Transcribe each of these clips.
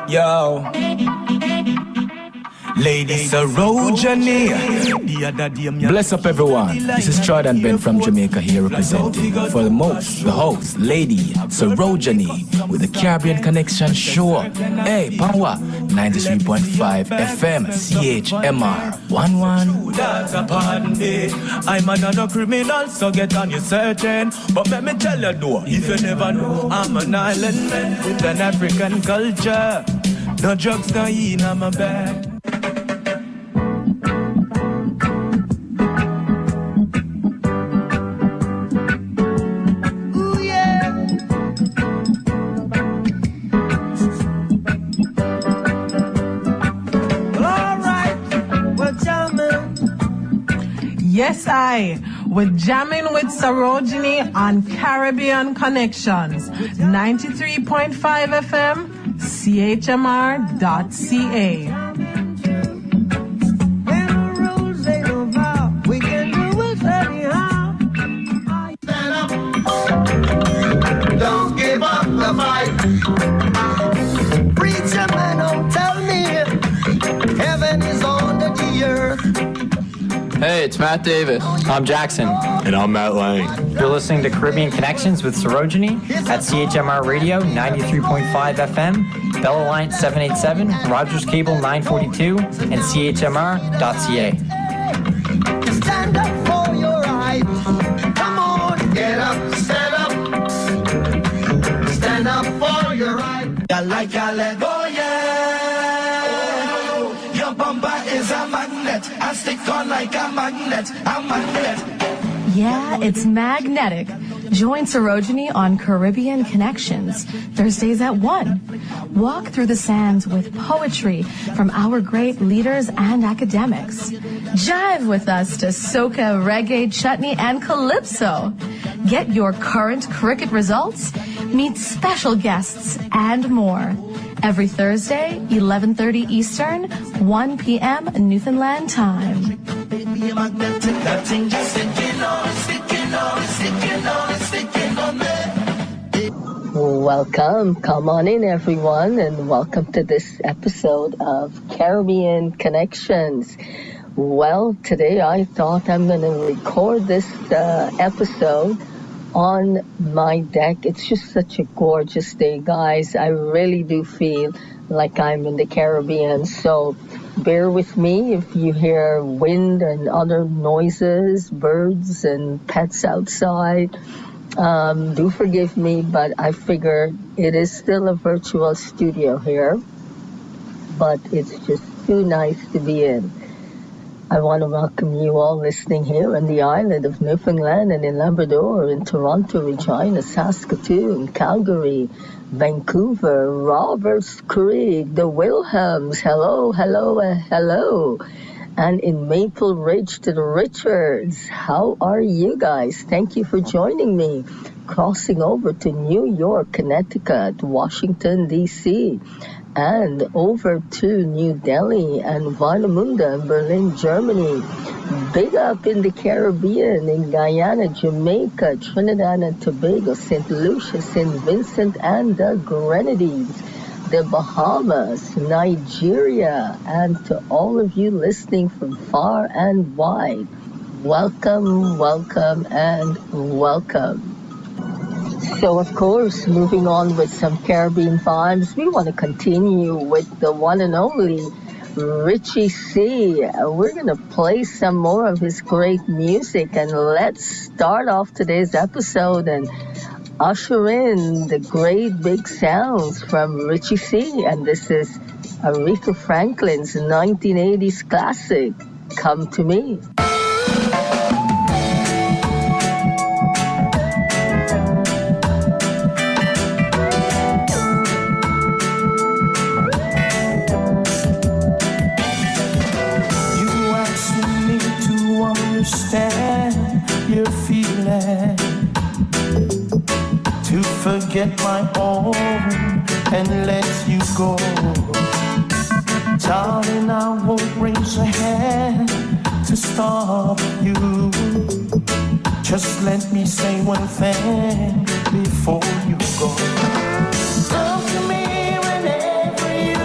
Yo, Lady Sarojini. Bless up everyone. This is Jordan Ben from Jamaica here representing for the host, Lady Sarojini with the Caribbean Connection Show. Hey, Power 93.5 FM, CHMR 11. I'm another criminal, so get on your searching. But let me tell you though, if you never know, I'm an island man with an African culture. No drugs, no in my bag. Yes, we're jamming with Sarojini on Caribbean Connections, 93.5 FM, CHMR.ca. Don't give up the fight. Preacher man, don't tell me heaven is under the earth. Hey, it's Matt Davis. I'm Jackson. And I'm Matt Lang. You're listening to Caribbean Connections with Sarojini at CHMR Radio 93.5 FM, Bell Alliance 787, Rogers Cable 942, and CHMR.ca. Stand up for your right. Come on, get up, stand up. Stand up for your right. Oh yeah. Your bumper is a magnet. I stick on like a magnet. Yeah, it's magnetic. Join Sarojini on Caribbean Connections, Thursdays at 1. Walk through the sands with poetry from our great leaders and academics. Jive with us to soca, reggae, chutney, and calypso. Get your current cricket results, meet special guests, and more. Every Thursday, 11:30 Eastern, 1 p.m. Newfoundland time. Welcome. Come on in, everyone, and welcome to this episode of Caribbean Connections. Well, today I thought I'm going to record this episode on my deck. It's just such a gorgeous day, guys. I really do feel like I'm in the Caribbean, so bear with me if you hear wind and other noises, birds and pets outside. Do forgive me, but I figure it is still a virtual studio here, but it's just too nice to be in. I want to welcome you all listening here on the island of Newfoundland and in Labrador, in Toronto, Regina, Saskatoon, Calgary, Vancouver, Roberts Creek, the Wilhelms, hello, and in Maple Ridge to the Richards. How are you guys? Thank you for joining me. Crossing over to New York, Connecticut, Washington, D.C., and over to New Delhi and Warnemünde in Berlin, Germany. Big up in the Caribbean, in Guyana, Jamaica, Trinidad and Tobago, St. Lucia, St. Vincent and the Grenadines, the Bahamas, Nigeria, and to all of you listening from far and wide. Welcome, welcome, and welcome. So, of course, moving on with some Caribbean vibes, we want to continue with the one and only Richie C. We're going to play some more of his great music, and let's start off today's episode and usher in the great big sounds from Richie C. And this is Aretha Franklin's 1980s classic, Come to Me. Your feeling to forget my own and let you go. Darling, I won't raise a hand to stop you. Just let me say one thing before you go. Come to me whenever you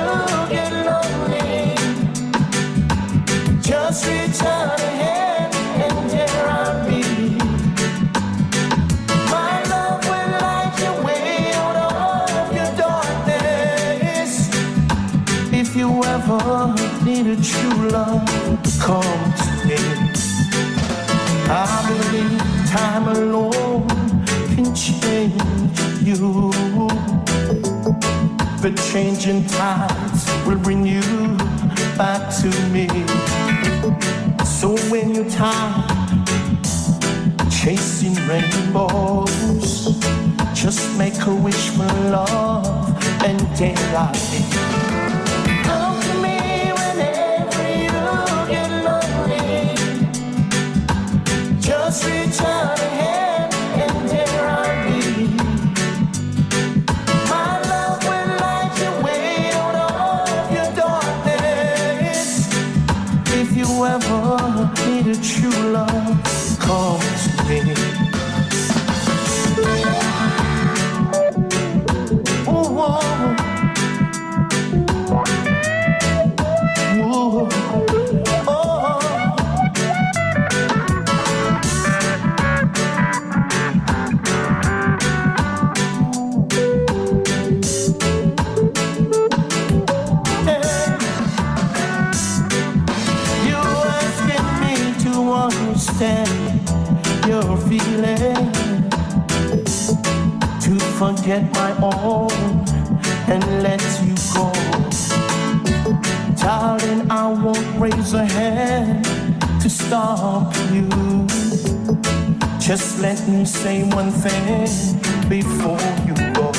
you ever need a true love, come to me. I believe time alone can change you, but changing tides will bring you back to me. So when you're tired chasing rainbows, just make a wish for love and daylight. Come to me whenever you get lonely. Just reach out a hand and there I'll be. My love will light your way out of your darkness. If you ever need a true love, come to me. Your feeling to forget my own and let you go. Darling, I won't raise a hand to stop you. Just let me say one thing before you go.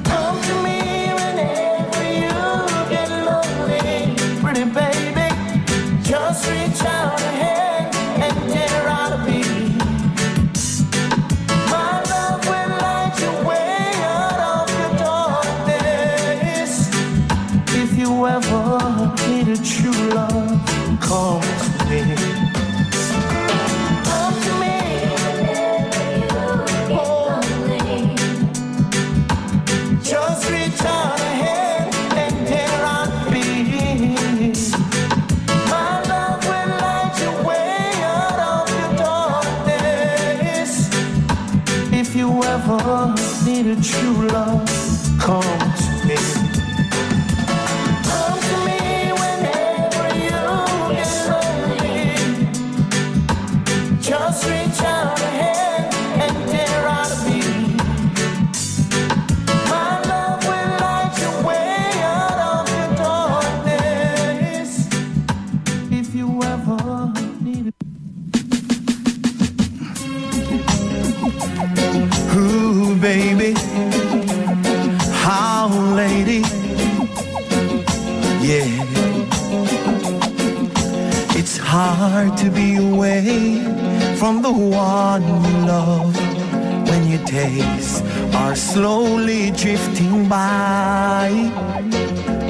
Come to me whenever you get lonely, pretty baby. Just reach out a hand. Need a true love, come to me. Come to me. Oh. Just reach out a hand and there I'll be. My love will light your way out of your darkness. If you ever need a true love, come to me. Reach out a hand and there I'll be. My love will light your way out of your darkness. If you ever need it. Ooh, baby, how lady, yeah. It's hard to be away from the one you love when your days are slowly drifting by.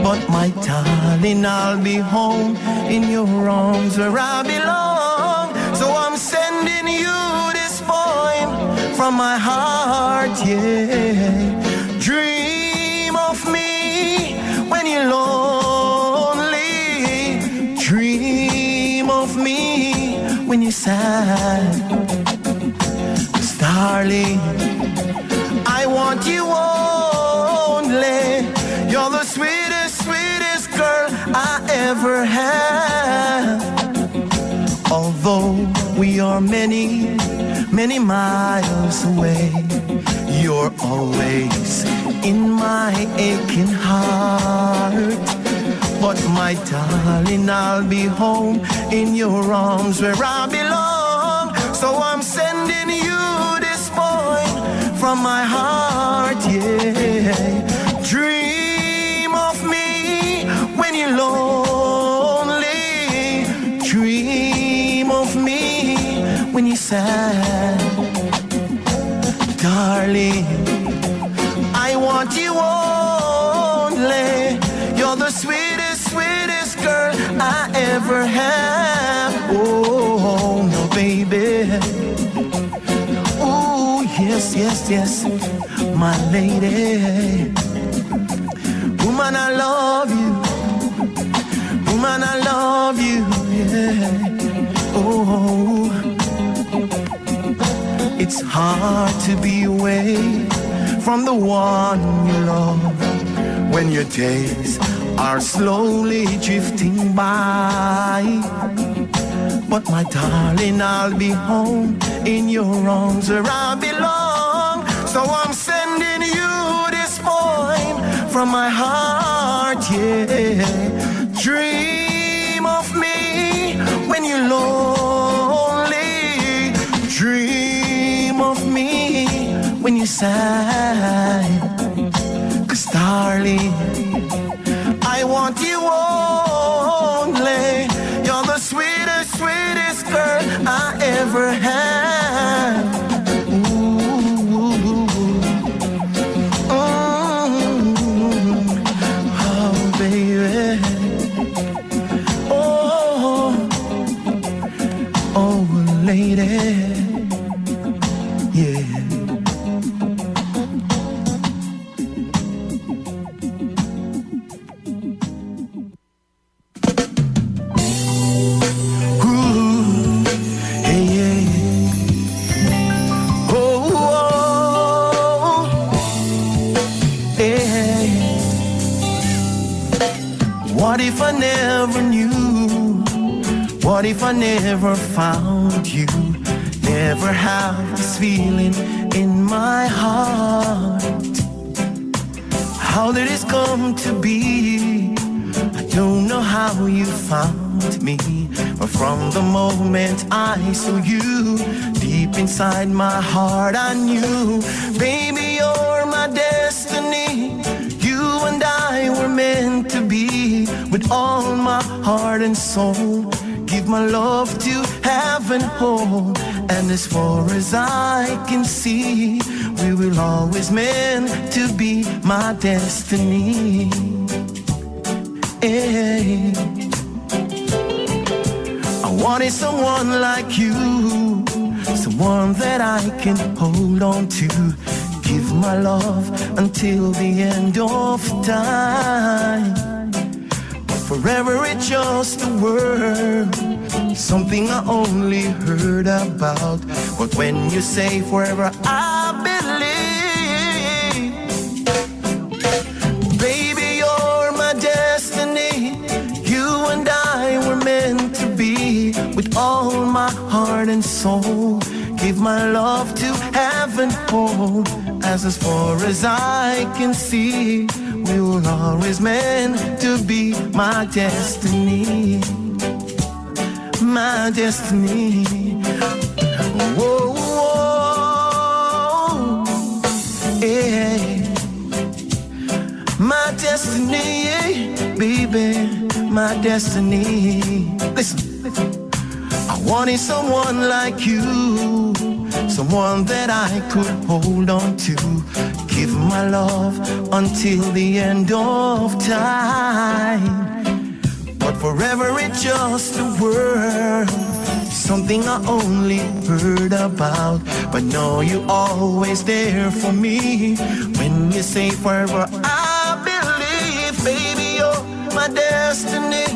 But my darling, I'll be home in your arms where I belong. So I'm sending you this poem from my heart, yeah. Dream of me when you're lonely. Dream of me when you're sad. 'Cause darling, I want you only. You're the sweetest, sweetest girl I ever had. Although we are many, many miles away, you're always in my aching heart. But my darling, I'll be home in your arms where I belong. So I'm sending you this poem from my heart, yeah. Dream of me when you're lonely. Dream of me when you're sad. Darling, I want you only. You're the sweetest, sweetest girl I ever have. Oh, no, baby. Oh, yes, yes, yes, my lady. Woman, I love you. Woman, I love you, yeah. Oh, it's hard to be away from the one you love when your days are slowly drifting by. But my darling, I'll be home in your arms where I belong. So I'm sending you this poem from my heart, yeah. Dream of me when you're lonely. Dream of me when you're sad. 'Cause darling, I want you only. You're the sweetest, sweetest girl I ever had. Oh, baby. Oh, lady. Yeah. What if I never knew? What if I never found you? Never have this feeling in my heart. How did this come to be? I don't know how you found me, but from the moment I saw you, deep inside my heart I knew, baby, you're my destiny. You and I were meant to be. With all my heart and soul, give my love to heaven home. And as far as I can see, we will always meant to be my destiny. Hey. I wanted someone like you, someone that I can hold on to. Give my love until the end of time. But forever it's just a word, something I only heard about. But when you say forever, I believe. Baby, you're my destiny. You and I were meant to be. With all my heart and soul, give my love to heaven home. As far as I can see, we were always meant to be my destiny. My destiny. Whoa, whoa, yeah. My destiny, baby, my destiny. Listen, I wanted someone like you, someone that I could hold on to. Give my love until the end of time. But forever it's just a word, something I only heard about. But no, you're always there for me. When you say forever, I believe. Baby, you're my destiny.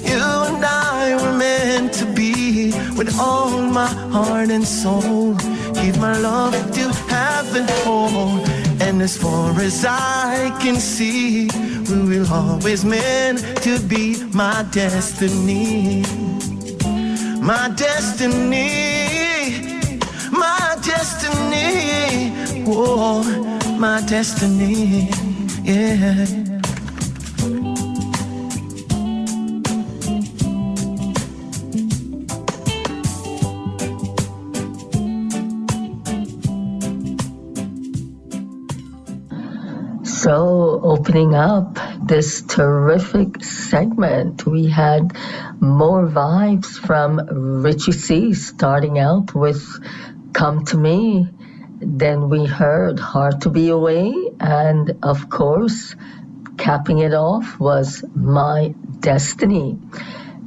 You and I were meant to be. With all my heart and soul, give my love to heaven home. And as far as I can see, we will always meant to be my destiny. My destiny, my destiny, oh, my destiny, yeah. So, opening up this terrific segment, we had more vibes from Richie C, starting out with Come to Me. Then we heard Hard to Be Away, and of course, capping it off was My Destiny.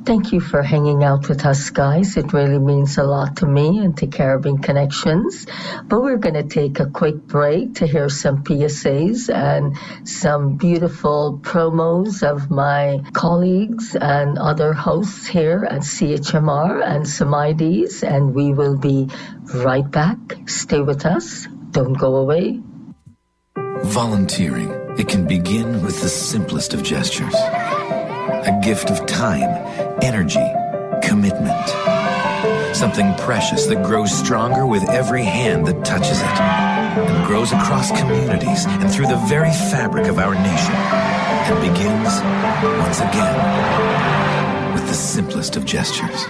Thank you for hanging out with us, guys. It really means a lot to me and to Caribbean Connections. But we're going to take a quick break to hear some PSAs and some beautiful promos of my colleagues and other hosts here at CHMR and some IDs. And we will be right back. Stay with us. Don't go away. Volunteering It can begin with the simplest of gestures. A gift of time, energy, commitment. Something precious that grows stronger with every hand that touches it, and grows across communities and through the very fabric of our nation, and begins, once again, with the simplest of gestures.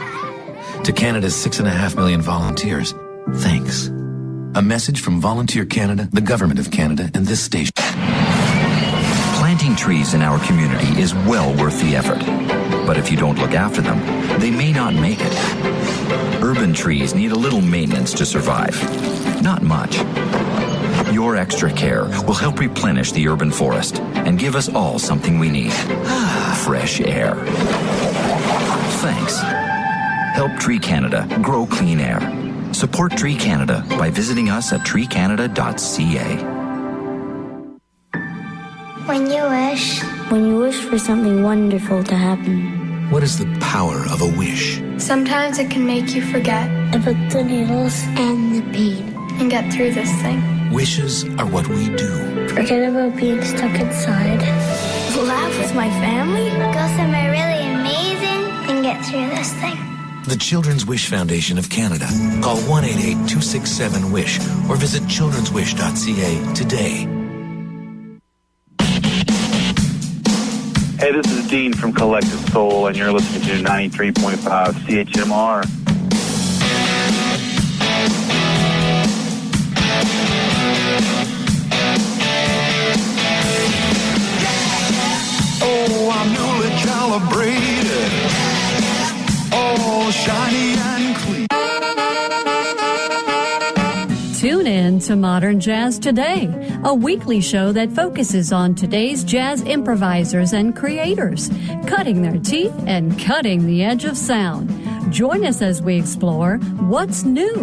To Canada's 6.5 million volunteers, thanks. A message from Volunteer Canada, the Government of Canada, and this station. Planting trees in our community is well worth the effort. But if you don't look after them, they may not make it. Urban trees need a little maintenance to survive. Not much. Your extra care will help replenish the urban forest and give us all something we need. Fresh air. Thanks. Help Tree Canada grow clean air. Support Tree Canada by visiting us at treecanada.ca. When you wish for something wonderful to happen. What is the power of a wish? Sometimes it can make you forget about the needles and the pain. And get through this thing. Wishes are what we do. Forget about being stuck inside. Laugh with my family. Go somewhere really amazing and get through this thing. The Children's Wish Foundation of Canada. Call 1-888-267-WISH or visit childrenswish.ca today. Hey, this is Dean from Collective Soul, and you're listening to 93.5 CHMR. Oh, I'm newly calibrated, all shiny and clean. Tune in to Modern Jazz Today, a weekly show that focuses on today's jazz improvisers and creators, cutting their teeth and cutting the edge of sound. Join us as we explore what's new,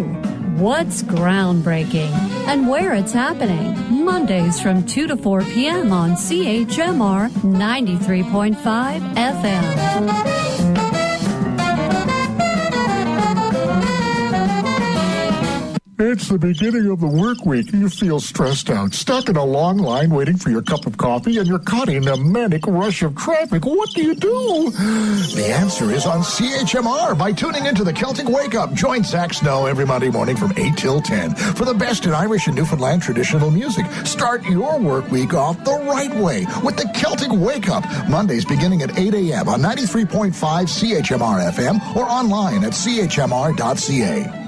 what's groundbreaking, and where it's happening. Mondays from 2 to 4 p.m. on CHMR 93.5 FM. It's the beginning of the work week. You feel stressed out, stuck in a long line waiting for your cup of coffee, and you're caught in a manic rush of traffic. What do you do? The answer is on CHMR by tuning into the Celtic Wake Up. Join Zach Snow every Monday morning from 8 till 10 for the best in Irish and Newfoundland traditional music. Start your work week off the right way with the Celtic Wake Up. Mondays beginning at 8 a.m. on 93.5 CHMR FM or online at chmr.ca.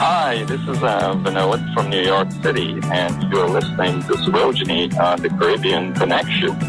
Hi, this is Vinod from New York City, and you're listening to Sarojini on the Caribbean Connections.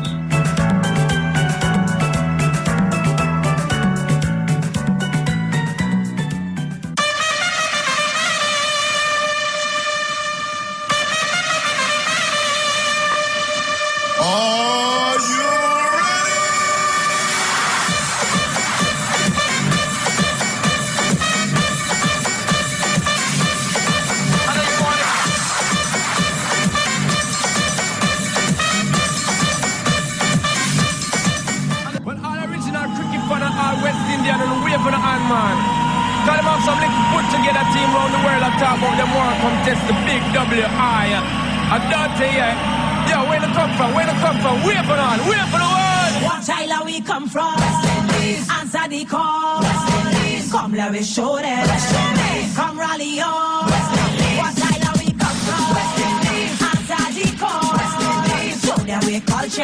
Show them. Come rally on. What island we come from? Answer the call. Show them we culture.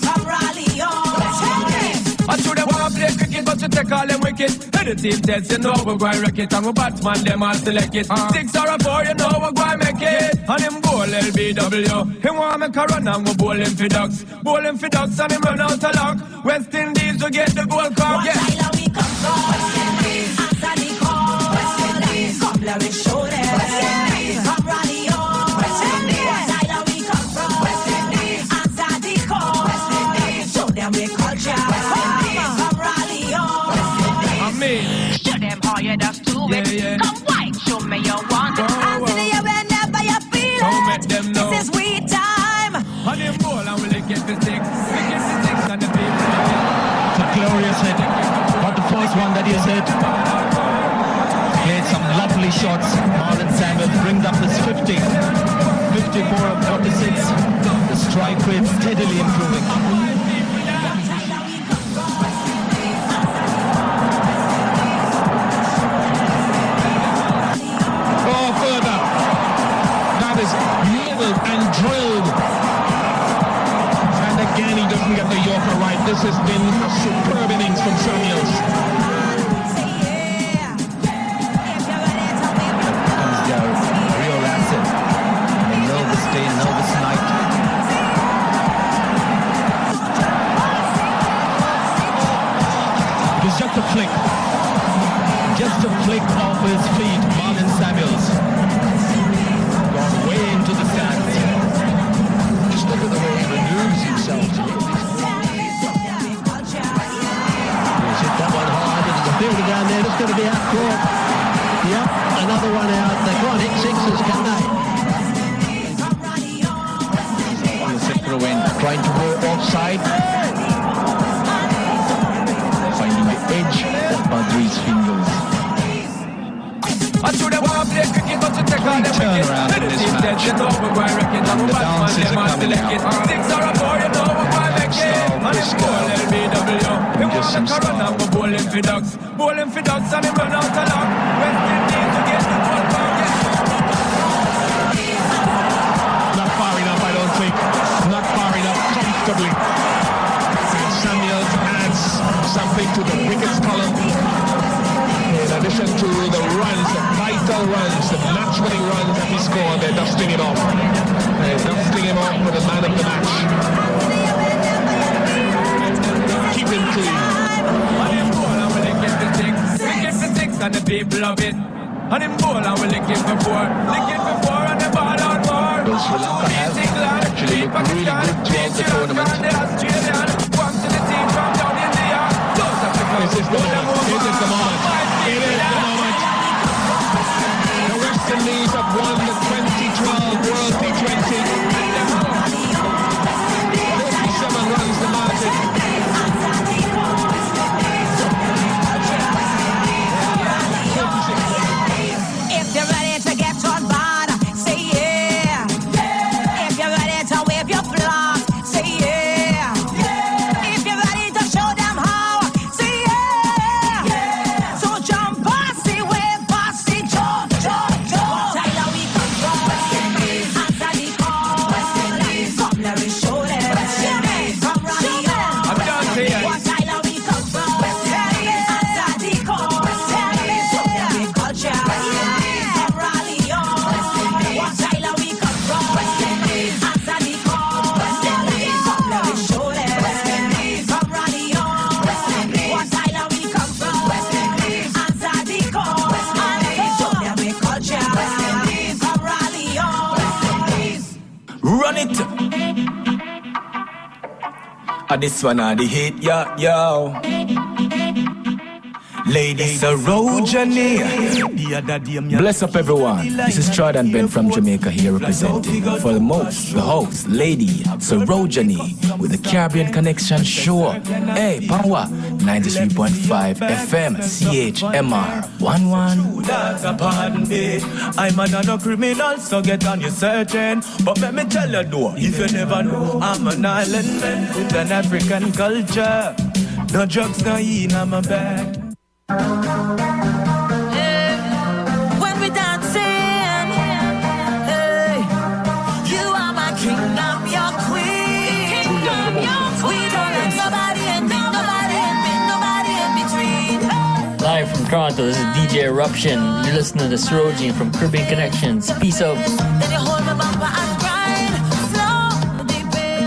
Come rally on. I should have wanna play cricket, but you take all them wicked. Any team tells you know we're going to wreck it. And we Batman, them all select it. 6 or a 4, you know we're going to make it. And him goal LBW. He want to make a run and we bowl him for ducks. Bowl him for ducks and him run out of luck. West Indies will get the goal cup. What island we come from? Let me show them. Come rally on. What island we come from? Answer the call. Show them we culture. Come rally on. Show them how you just do it. Come white, show me you want it. Hands in the air whenever you feel it. Them know. This is we time. On him ball and we'll get the six. We get the six and the people. It's a glorious hit. Played some lovely shots. Marlon Samuel brings up this 50. 54 of 46. The strike rate steadily improving. Oh, further. That is nailed and drilled. And again, he doesn't get the Yorker right. This has been a superb innings from Samuels. Comes their real asset. A nervous day, nervous night. It's just a flick. Just a flick off his feet, Marlon Samuels. Gone way into the stands. Just look at the way he renews himself. He's hit that one hard into the fielder down there. It's going to be out caught. Yep, another one out. They can't hit sixes, can they? Trying to go offside. Finding the edge of Badri's fingers. Great turnaround in this match. And the dancers are coming out. And just some style. Not far enough, I don't think. Not far enough, comfortably. And Samuels adds something to the wickets column. In addition to the runs, the vital runs, the match-winning runs that he scored, they're dusting it off. They're dusting him off for the man of the match. Keep him clean. And the people love it. And him ball and we lick it before. Lick it before and the ball on more. Well, Sri Lanka have actually looked really good throughout the tournament. This is the moment. This is the moment. It is the moment. The West Indies have won the 2012 World T20. 47 runs to Martin. If you're ready to get on board, say yeah. If you're ready to wave your flag, say yeah. If you're ready to show them how, say yeah. So jump, bossy, wave, bossy, jump. Tyler, we come from answer the call. Come, let me show them. Come rally on. What Tyler, we come from answer the call. So let me culture. Come rally on. What Tyler, we come from answer the call. Come, let me show them. Come rally on. What Tyler, we come from answer the call. So let me culture. Come rally on. Run it. This one the hit, yo. Lady Sarojini. Bless up everyone. This is Jordan Ben from Jamaica here representing for the most, the host, Lady Sarojini with the Caribbean Connection Show. Hey, power 93.5 FM CHMR 11. Pardon me, I'm another criminal, so get on your searching. But let me tell you though, if you never know, I'm an island man with an African culture. No drugs, no in my bag. When we dancing, hey, you are my king, I'm your queen. We don't let nobody in between. Live from Toronto, this is DJ Eruption. You're listening to Sarojini from Caribbean Connections. Peace out. Then you hold my bumper and grind slow, deep in.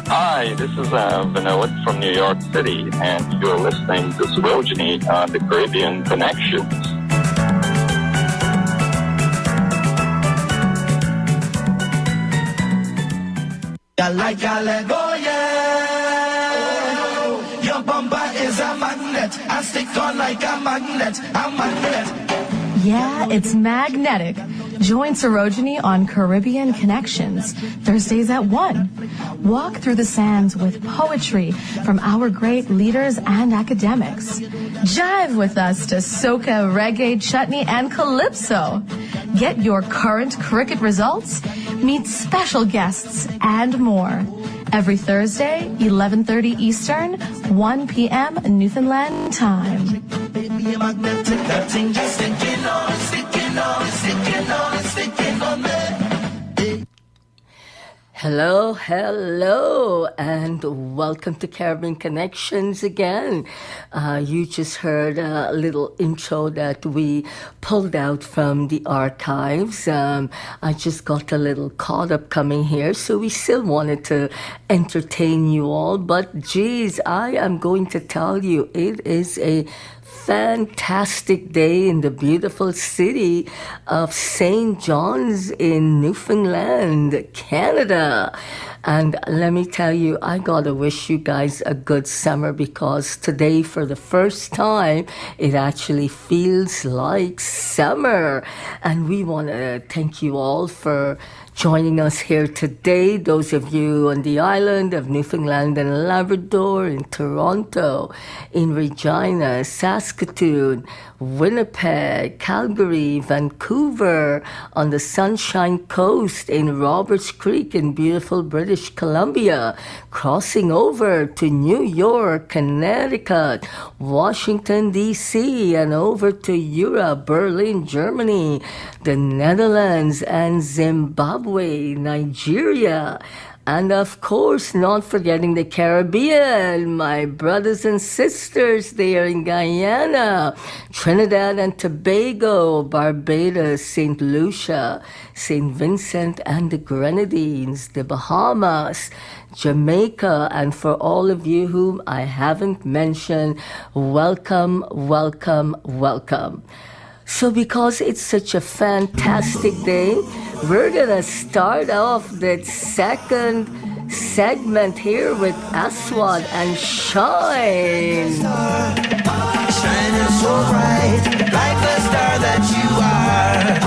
Hi, this is Vinod from New York City, and you're listening to Sarojini on the Caribbean Connections. Go, yeah. Your bumper is a magnet. I stick on like a magnet. Yeah, it's magnetic. Join Sarojini on Caribbean Connections, Thursdays at 1. Walk through the sands with poetry from our great leaders and academics. Jive with us to soca, reggae, chutney, and calypso. Get your current cricket results, meet special guests, and more. Every Thursday, 11:30 Eastern, 1 p.m. Newfoundland time. Hello, hello, and welcome to Caribbean Connections again. You just heard a little intro that we pulled out from the archives. I just got a little caught up coming here, so we still wanted to entertain you all. But geez, I am going to tell you, it is a fantastic day in the beautiful city of St. John's in Newfoundland, Canada. And let me tell you, I gotta wish you guys a good summer, because today, for the first time, it actually feels like summer. And we want to thank you all for joining us here today. Those of you on the island of Newfoundland and Labrador, in Toronto, in Regina, Saskatoon, Winnipeg, Calgary, Vancouver, on the Sunshine Coast, in Roberts Creek in beautiful British Columbia, crossing over to New York, Connecticut, Washington, D.C., and over to Europe, Berlin, Germany, the Netherlands, and Zimbabwe, Nigeria. And of course, not forgetting the Caribbean, my brothers and sisters there in Guyana, Trinidad and Tobago, Barbados, St. Lucia, St. Vincent and the Grenadines, the Bahamas, Jamaica, and for all of you whom I haven't mentioned, welcome, welcome, welcome. So because it's such a fantastic day, we're gonna start off that second segment here with Aswad and Shine. Shining so bright, like the star that you are.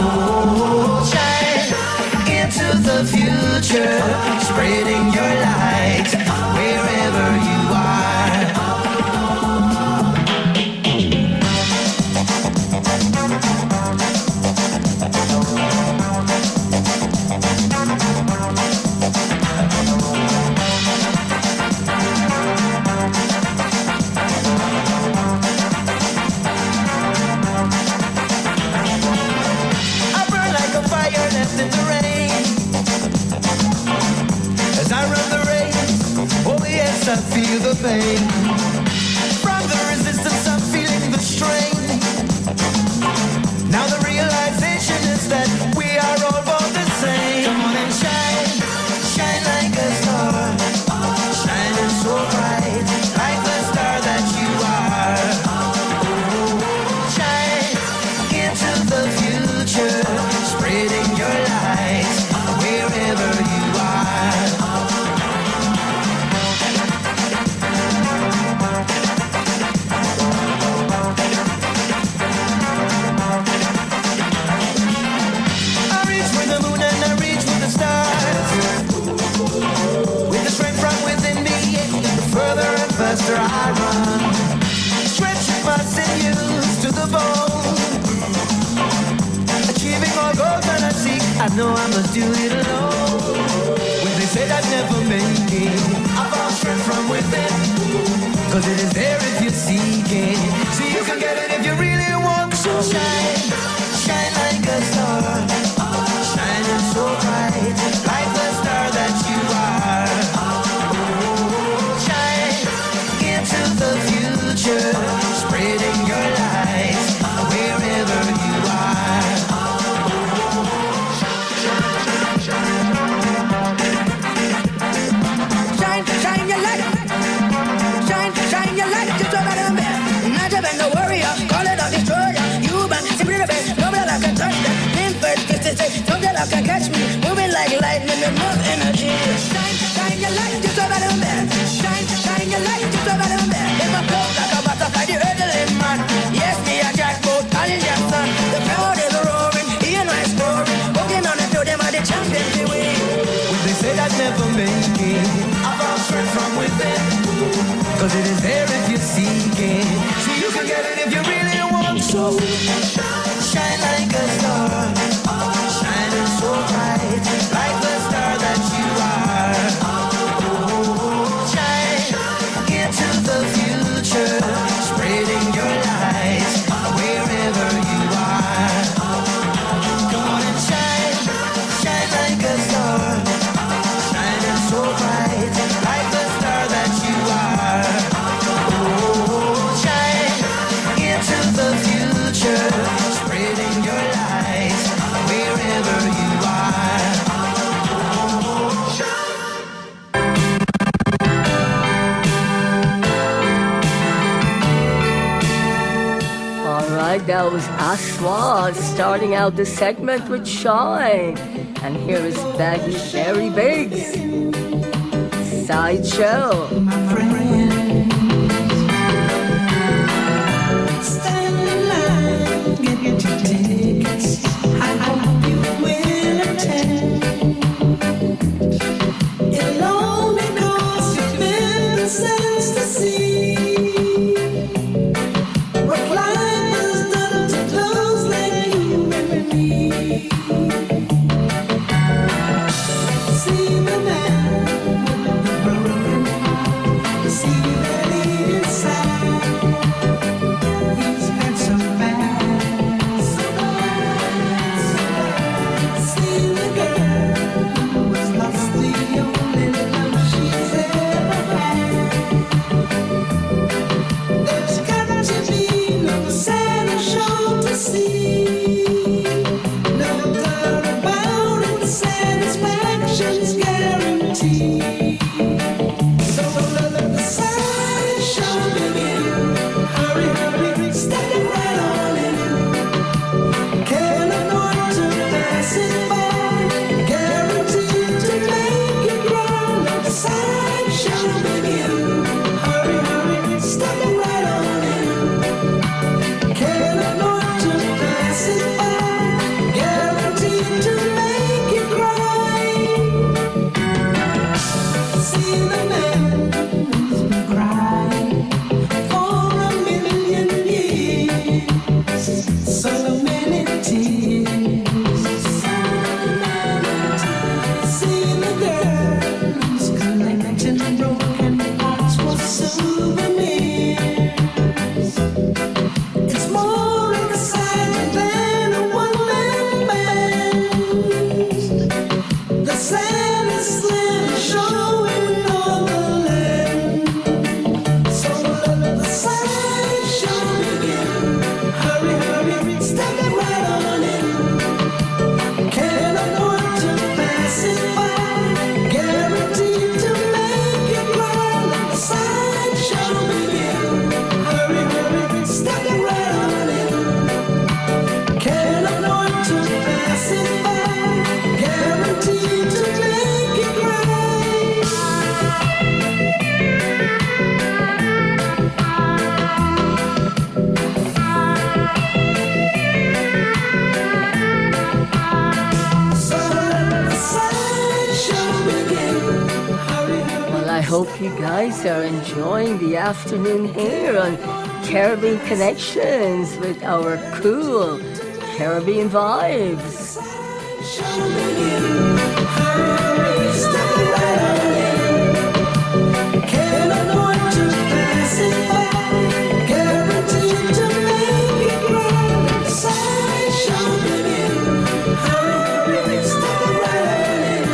Oh, shine into the future, spreading your light wherever you are. I feel the pain. From the resistance, I'm feeling the strain. Now the realization is that we are all both the same. Come on and shine, shine like a star, shining so bright, like the star that you are. Oh, shine into the future, spreading your light wherever you are. Faster I run, stretching my sinews to the bone, achieving all goals that I seek. I know I must do it alone. When they said I'd never make it, I found strength from within, 'cause it is there if you seek it. So you can get it if you really want. So shine, shine like a star, shining so bright, like the star that you are. The future, spreading your light wherever you are. Shine, shine your light. Shine, shine your light. Just over the man. Not even the warrior. Call it a destroyer. Human, simply the best. Nobody that can touch that. Name first, just to say. Nobody that can catch me. Moving like lightning with more energy. Shine, shine your light. Just over the man. Shine, shine your light. Just over the man. Like a butterfly, the earthly man. Yes, me a jackboat, Italian son. The crowd is roaring, he and I it. I found strength from within. Cause it is there if you seek it. See, you can get it if you really want to. Shine like a star. Shining so bright. Like the star that you are. Shine into the future. Spreading your light wherever you are. Come on and shine. Shine like a star. Shining so bright. Like the star that you are. Shine into the future. Spreading your light wherever you are. Alright, that was Aswa starting out the segment with Shine. And here is Baggy Berry Biggs. Sideshow. Stand in line, get your tickets. I hope you will attend. It'll only cost you 50 cents to see what life has done to those like you and me. See the man with the broken heart. See that inside. He's had so bad, so bad, so bad. See the girl who has lost the only love she's ever had. There's got to be no sadder show to see. No doubt about it, satisfaction's guaranteed. So let the sideshow begin. Hurry, hurry, step right on in. Can't afford to pass it by. Guaranteed to make it grow. Let the sideshow begin. Hurry, hurry, step right on in. Can't afford to pass it by. Guaranteed to make it grow. See the man who's been crying for 1,000,000 years. So many tears. See the girl who's collecting broken hearts for souvenirs. It's more exciting than a one-man band. The saddest little show in all the land. So let the sideshow begin. Hurry, hurry, step right on in. Can't afford to pass it by. Guaranteed to make it grow. Let the sideshow begin. Hurry, hurry, step right on in. Can't afford to pass it by. Guaranteed to make it grow. So let the sideshow begin. Hurry, hurry. Well, I hope you guys are enjoying the afternoon here on Caribbean Connections with our cool Caribbean vibes. Can't afford to pass it by. Guaranteed to make it grow. Let the sideshow begin. Hurry, step right in.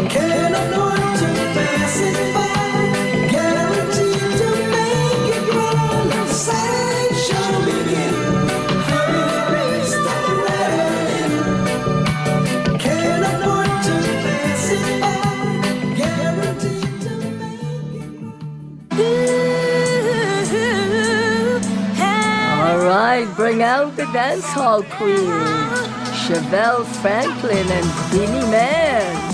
Can't afford to pass it by. Guaranteed to make it grow. Let the sideshow begin. Hurry, step right in. Can't afford to pass it by. Guaranteed to make it. All right, bring out the dance hall queen, Chevelle Franklin and Beanie Man.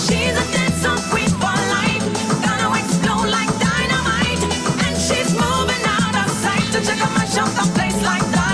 She's a dancehall queen for life, gonna explode like dynamite, and she's moving out of sight to check out my show, the place like that.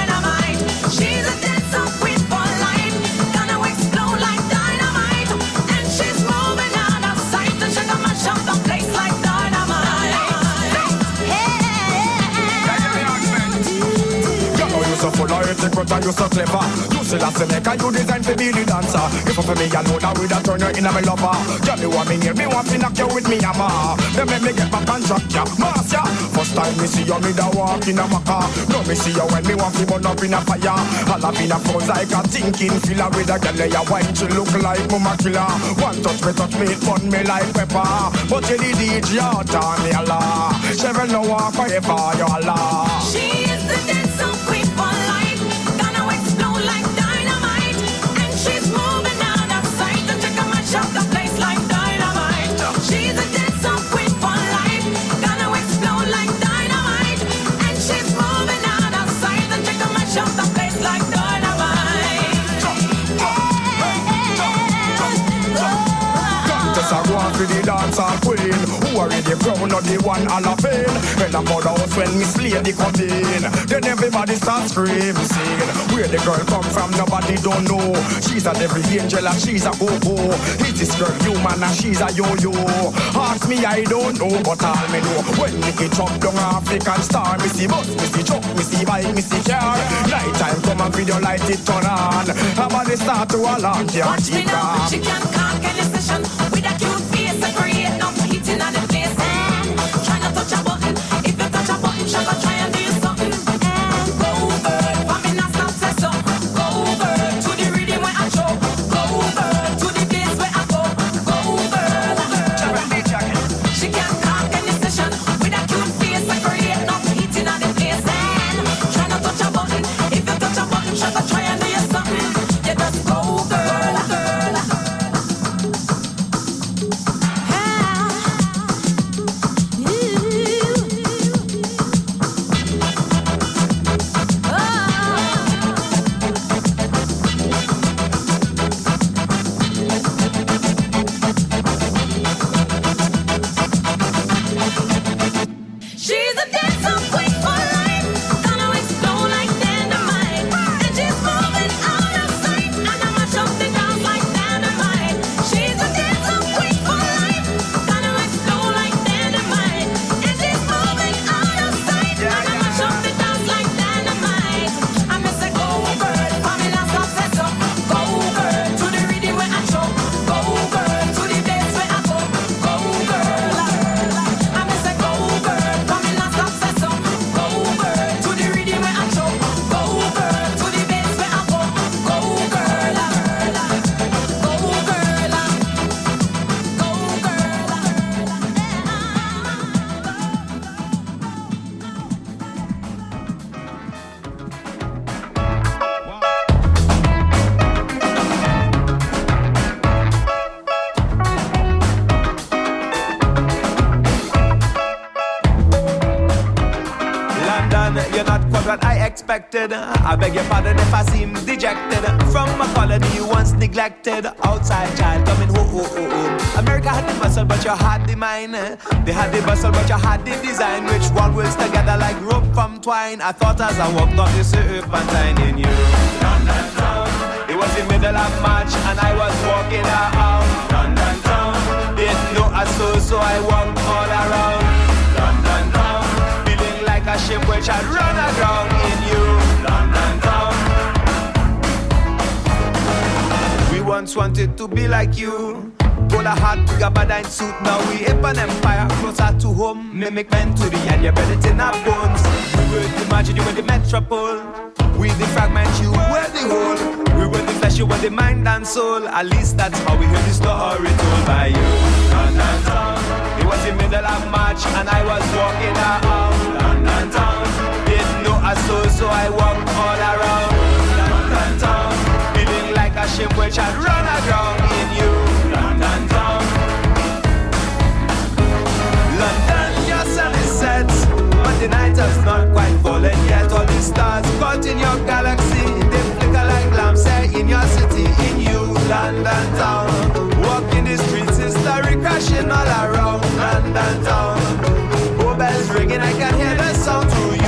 so full of secret and you so clever. You still have to make a you design to be the dancer. If for me, I know that we that turn you in a me lover. Tell me what me near, me want to knock you with me hammer. Then make me get back and drop ya, mass ya. First time me see you, me da walk in a maca. Now me see you when me want to burn up in a fire. All up in a froze like a thinking filler with a girl ya wine. She look like mama killer. One touch me, it burn me like pepper. But you the DJ out on me Allah. She will know walk forever, you Allah. She is the dancing queen for life. Gonna explode like dynamite. And she's moving out of sight. And take a match up the place like dynamite. She's a dancing queen for life. Gonna explode like dynamite. And she's moving out of sight. And take a match up the place like dynamite. I go on to the dancer queen. Who are the crown or the one all of it? When I'm out house when Miss Lady come in, then everybody starts screaming, singing. Where the girl come from, nobody don't know. She's a devil angel and she's a go-go. Is this girl human and she's a yo-yo? Ask me, I don't know, but all me know. When Nicky jump down African star, me see bus, me see truck, me see bike, me see car. Night time come and video light it turn on. Somebody start to alarm, can't keep calm. She can conquer any session with a cute face and create no heating on the place. Try not to touch a button. If you touch a button, she'll go try and do something. Go bird, for me not stop say so. Go bird, to the rhythm where I show. Go bird, to the place where I go. Go bird. She can conquer any session with a cute face and create no heating on the place. Try not to touch a button. If you touch a button, she'll go try and do something. You just go girl, girl. She's a dancer queen for life, gonna explode like dynamite. And she's moving out of sight, and I'ma jump the dance like dynamite. She's a dancer queen for life, gonna explode like dynamite. And she's moving out of sight, and I'ma jump the dance like dynamite. I'ma say go bird, for me not stop say so. Go bird, to the rhythm where I show. Go bird, to the place where I go. Go girl, I'ma say go bird, for me not stop say so. Go bird, to the rhythm where I show. Go bird, to the place where I go. Go girl, go London, you're not quite what I expected. I beg your pardon if I seem dejected. From a colony once neglected. Outside child coming home. America had the muscle but you had the mind. They had the bustle but you had the design. Which one wills together like rope from twine. I thought as I walked up the serpentine in you. London town. It was the middle of March and I was walking around London town. Didn't know a soul so I walked all around London town. Feeling like a ship which had run aground in you London town. We once wanted to be like you. Pull a hat, gabardine suit, now we hip an empire closer to home. Mimic mentally and your belly in our bones. We would imagine you in the metropole. We the fragment, you were the whole. We were the flesh, you were the mind and soul. At least that's how we heard the story told by you. London town. It was the middle of March and I was walking around London town. Didn't know a soul so I walked all around London town. Feeling like a ship which had run aground in you London town. London, your sun is set, but the night has not quite fallen yet. All the stars caught in your galaxy, they flicker like lamps in your city, in you, London town. Walking the streets, history crashing all around London town. Oh, bells ringing, I can hear the sound through you.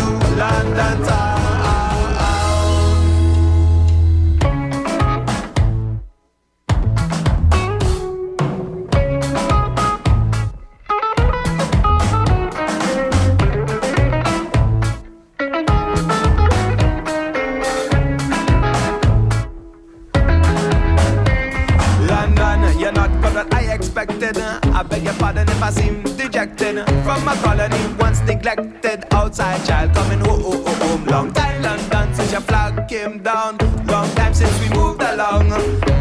protected from a colony once neglected. Outside child coming home. Long time London since your flag came down. Long time since we moved along.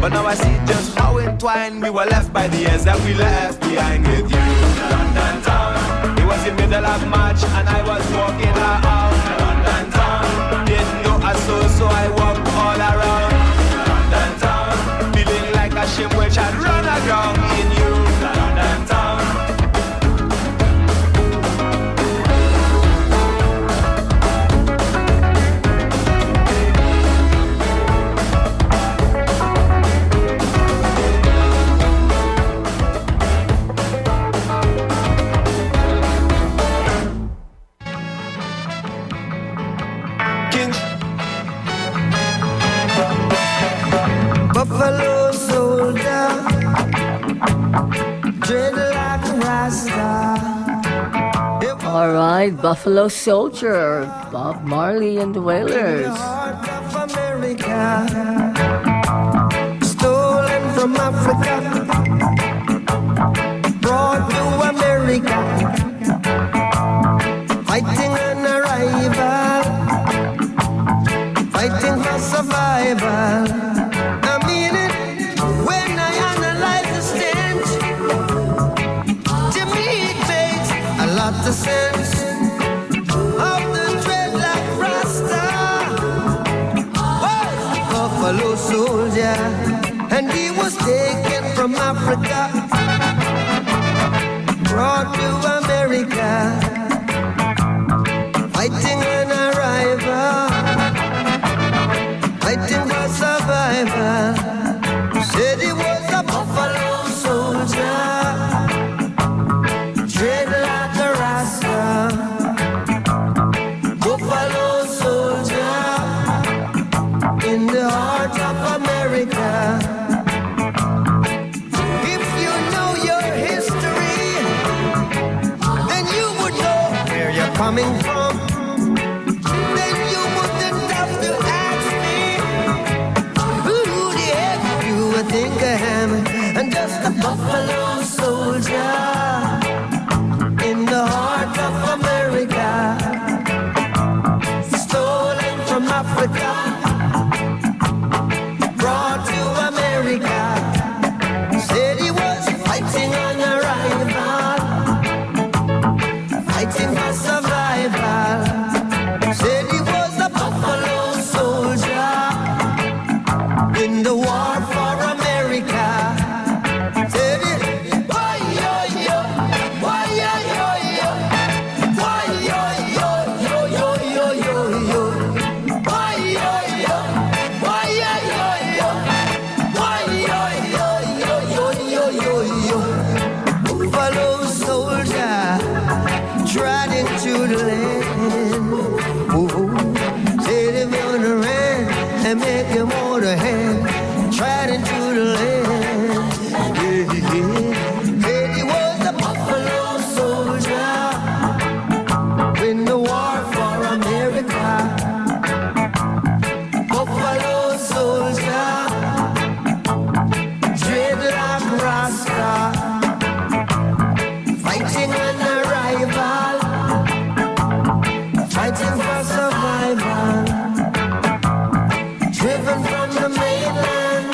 But now I see just how entwined we were left by the years that we left behind with you. London town. It was the middle of March and I was walking around London town. Didn't know a soul, so I walked all around London town. Feeling like a ship which had run aground in you. London town. Buffalo soldier, dreadlock rasta. All right, Buffalo Soldier, Bob Marley and the Wailers. America, stolen from Africa, brought to America, fighting an arrival, fighting for survival. The sense of the dreadlock rasta. Oh, Buffalo soldier, and he was taken from Africa, brought to America, fighting an arrival, fighting for survival. Said he was a Buffalo soldier. Buffalo soldier in the heart of America. If you know your history, then you would know where you're coming from. Then you wouldn't have to ask me who the heck you would think I am. I'm just a Buffalo soldier in the heart of America, stolen from Africa, brought to America. Said he was fighting on arrival, fighting for survival. Said he was a Buffalo soldier in the war for America. Said it, why yo yo, why yo yo yo, why yo yo yo yo yo yo yo, why yo yo, why yo yo yo, why yo yo yo yo yo yo. Buffalo soldier, trotting to the land. Oh, said him on the ran and make him on the hand, trotting to the land. Said he was a Buffalo soldier in the war for America. Buffalo soldier, dreadlock rasta, fighting an arrival, fighting for survival, driven from the mainland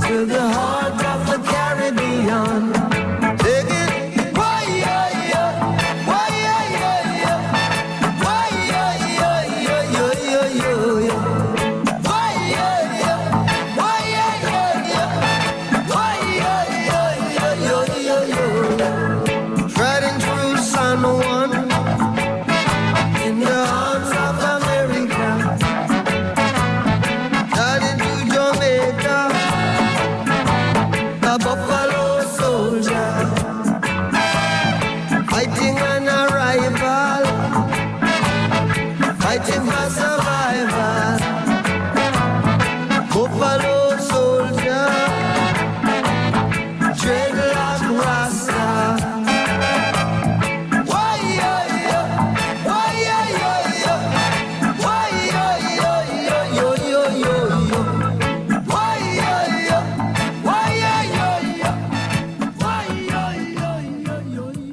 to the heart of the Caribbean. Take it, why yeah yeah, why yeah yeah yeah, why yeah yeah yeah yeah yeah yeah, why yeah yeah, why yeah yeah yeah, why yeah yeah yeah yeah yeah yeah. Riding through San Juan in the heart of America, riding through Jamaica, a Buffalo soldier, fighting an arrival, fighting for survival. Buffalo soldier, dreadlock rasta. Why yeah yeah, why yeah yeah yeah, why yeah yeah yeah yo yo yo yo, why yeah yeah, why yeah yeah yeah, why yeah yeah yeah yo yo.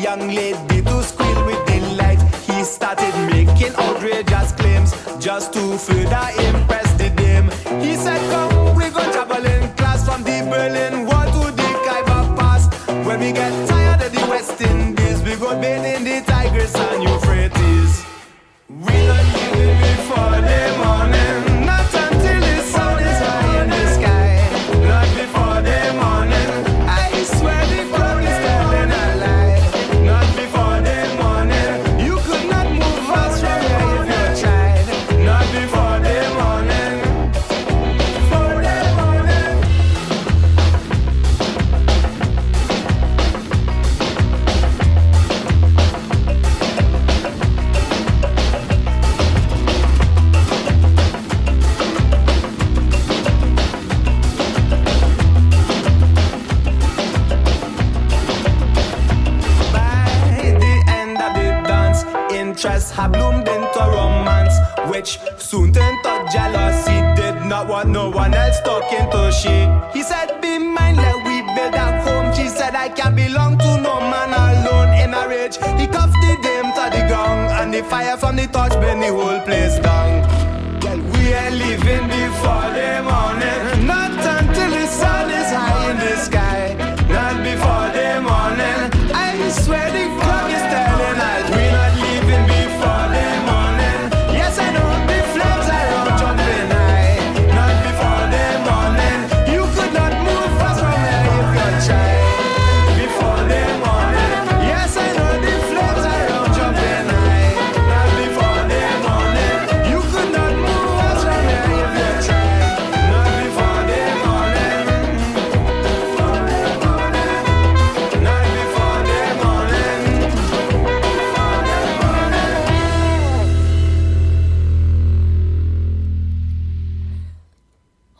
young lady to squeal with delight. He started making outrageous claims just to further impress the dame. He said, come, we go travel in class from the Berlin Wall to the Khyber Pass. When we get tired of the West Indies, we go bathe in the Tigris and Euphrates. We not leaving before the morning, not until the sun is high in the sky. Not before the morning, I swear the clock is telling a lie. Not before the morning, you could not move us from here if you tried. Not before the morning, before the morning. Interest had bloomed into romance, which soon turned to jealousy. Did not want no one else talking to she. He said, be mine, let we build a home. She said, I can't belong to no man alone. In a rage, he cuffed the dame to the ground, and the fire from the torch burned the whole place down. Well, we ain't leaving before the morning, not until the sun is high in the sky. Not before the morning, I swear the clock is telling us we not leaving before the morning. Yes, I know the flames are all jumping high. Not before the morning, you could not move us from here if you try. Before the morning, yes, I know the flames are all jumping high. Not before the morning, you could not move us from here if you try. Not before the morning. Not before the morning.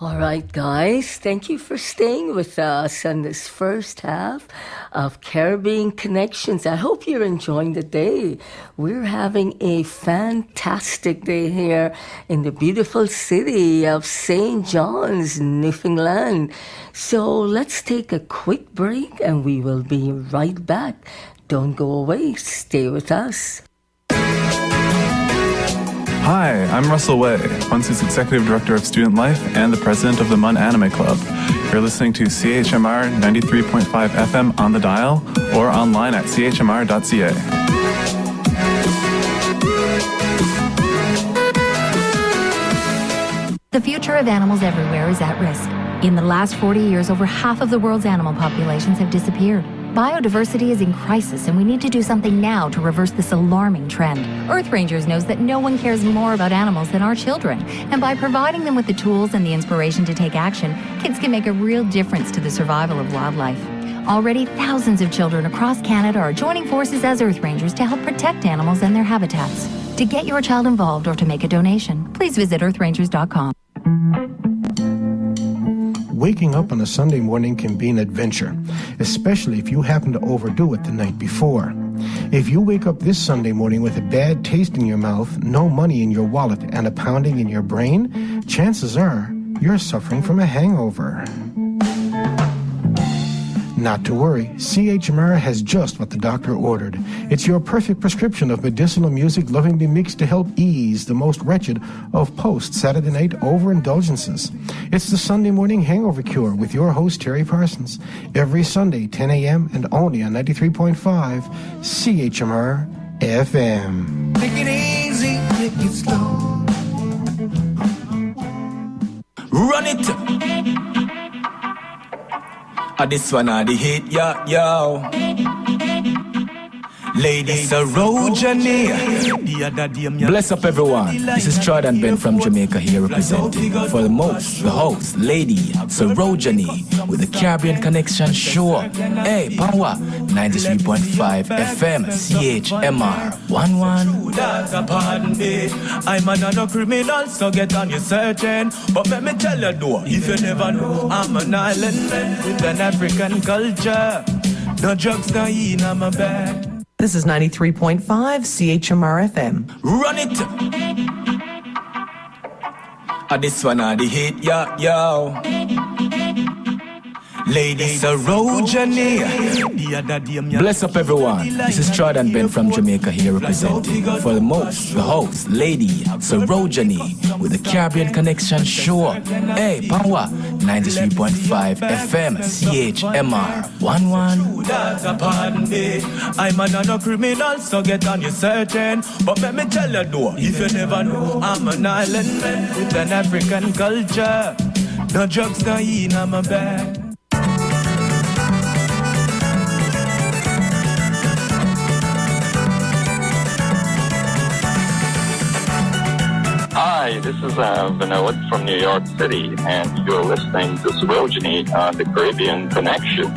All right, guys, thank you for staying with us on this first half of Caribbean Connections. I hope you're enjoying the day. We're having a fantastic day here in the beautiful city of St. John's, Newfoundland. So let's take a quick break and we will be right back. Don't go away. Stay with us. Hi, I'm Russell Way, Munsu's Executive Director of Student Life and the President of the Mun Anime Club. You're listening to CHMR 93.5 FM on the dial or online at chmr.ca. The future of animals everywhere is at risk. In the last 40 years, over half of the world's animal populations have disappeared. Biodiversity is in crisis, and we need to do something now to reverse this alarming trend. Earth Rangers knows that no one cares more about animals than our children, and by providing them with the tools and the inspiration to take action, kids can make a real difference to the survival of wildlife. Already, thousands of children across Canada are joining forces as Earth Rangers to help protect animals and their habitats. To get your child involved or to make a donation, please visit earthrangers.com. Waking up on a Sunday morning can be an adventure, especially if you happen to overdo it the night before. If you wake up this Sunday morning with a bad taste in your mouth, no money in your wallet, and a pounding in your brain, chances are you're suffering from a hangover. Not to worry, CHMR has just what the doctor ordered. It's your perfect prescription of medicinal music lovingly mixed to help ease the most wretched of post-Saturday night overindulgences. It's the Sunday morning hangover cure with your host, Terry Parsons. Every Sunday, 10 a.m. and only on 93.5 CHMR FM. Take it easy, take it slow. Run it! This one the hit, yo. Lady Sarojini. Bless up everyone. This is Jordan Ben from Jamaica here representing for the most, the host, Lady Sarojini with the Caribbean Connection Show. Hey, Power 93.5 FM CHMR 11. Pardon me, I'm another criminal, so get on your searching. But let me tell you though, if you never know, I'm an island man with an African culture. No drugs, no in my bag. This is 93.5 CHMR FM. Run it! This one the hit, yo. Lady Sarojini. Bless up everyone. This is Jordan Ben from Jamaica here representing for the host, Lady Sarojini with the Caribbean Connection Show. Hey, Pawa, 93.5 FM, CHMR 11. I'm another criminal, so get on your searching. But let me tell you though, if you never know, I'm an island man with an African culture. No drugs, no in my bag. Hi, this is Vinod from New York City, and you're listening to Sarojini on the Caribbean Connections.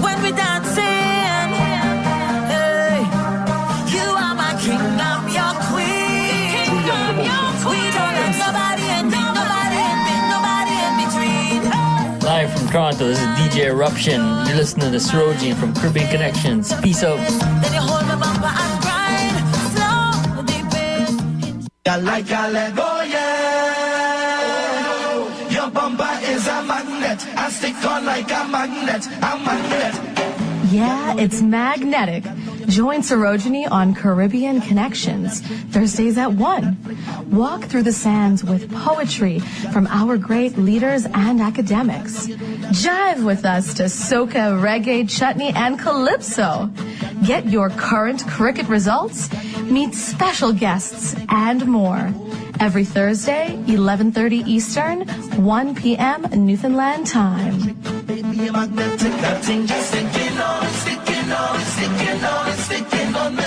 When we dancing, hey, you are my kingdom, your queen. We don't let nobody in between. Live from Toronto, this is DJ Eruption. You're listening to Sarojini from Caribbean Connections. Peace out. Then you hold my bumper and grind slow, deep in. I like I let go, yeah. Your bumper is a magnet. I stick on like a magnet. Yeah, it's magnetic. Join Sarojini on Caribbean Connections, Thursdays at 1. Walk through the sands with poetry from our great leaders and academics. Jive with us to soca, reggae, chutney, and calypso. Get your current cricket results, meet special guests, and more. Every Thursday, 11:30 Eastern, 1 p.m. Newfoundland time. Baby, magnetic, that thing just sticking on, sticking on, sticking on, sticking on me.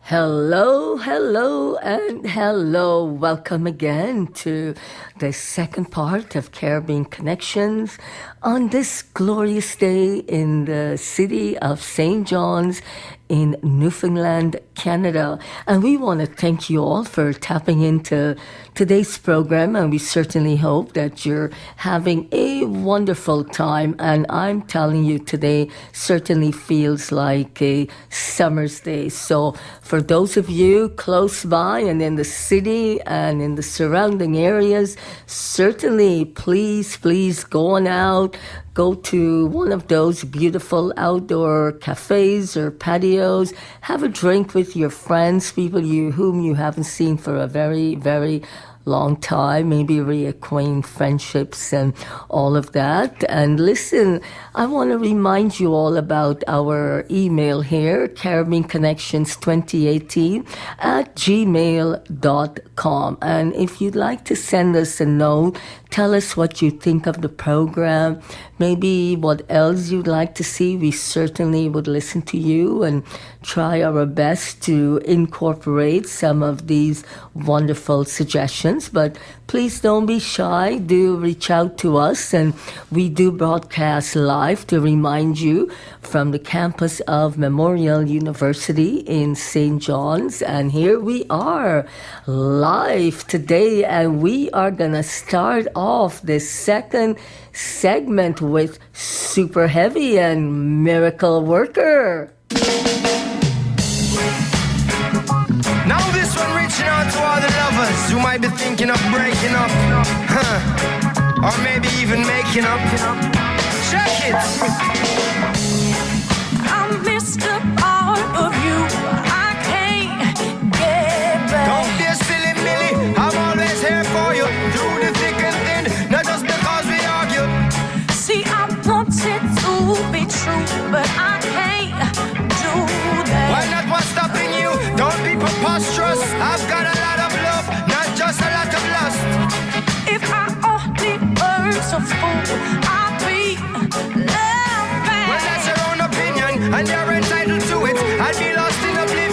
Hello, hello, and hello. Welcome again to the second part of Caribbean Connections on this glorious day in the city of St. John's in Newfoundland, Canada. And we want to thank you all for tapping into today's program, and we certainly hope that you're having a wonderful time. And I'm telling you, today certainly feels like a summer's day. So for those of you close by and in the city and in the surrounding areas, certainly please go on out. Go to one of those beautiful outdoor cafes or patios. Have a drink with your friends, people whom you haven't seen for a very, very long time, maybe reacquaint friendships and all of that. And listen, I want to remind you all about our email here, CaribbeanConnections2018@gmail.com. And if you'd like to send us a note, tell us what you think of the program, maybe what else you'd like to see. We certainly would listen to you and try our best to incorporate some of these wonderful suggestions. But please don't be shy. Do reach out to us, and we do broadcast live to remind you from the campus of Memorial University in St. John's. And here we are live today, and we are going to start off this second segment with Super Heavy and Miracle Worker. Now this one reaching out to all the lovers who might be thinking of breaking up, or maybe even making up. Check it. I missed a part of you. I can't get back. Don't be a silly Millie. I'm always here for you through the thick and thin. Not just because we argue. See, I want it to be true, but I can't do that. Why not? What's stopping you? Don't be preposterous. I've got a lot of love, not just a lot of lust. If I only were so full, I'd be loved back. Well, that's your own opinion, and you're entitled to it. I'd be lost in oblivion.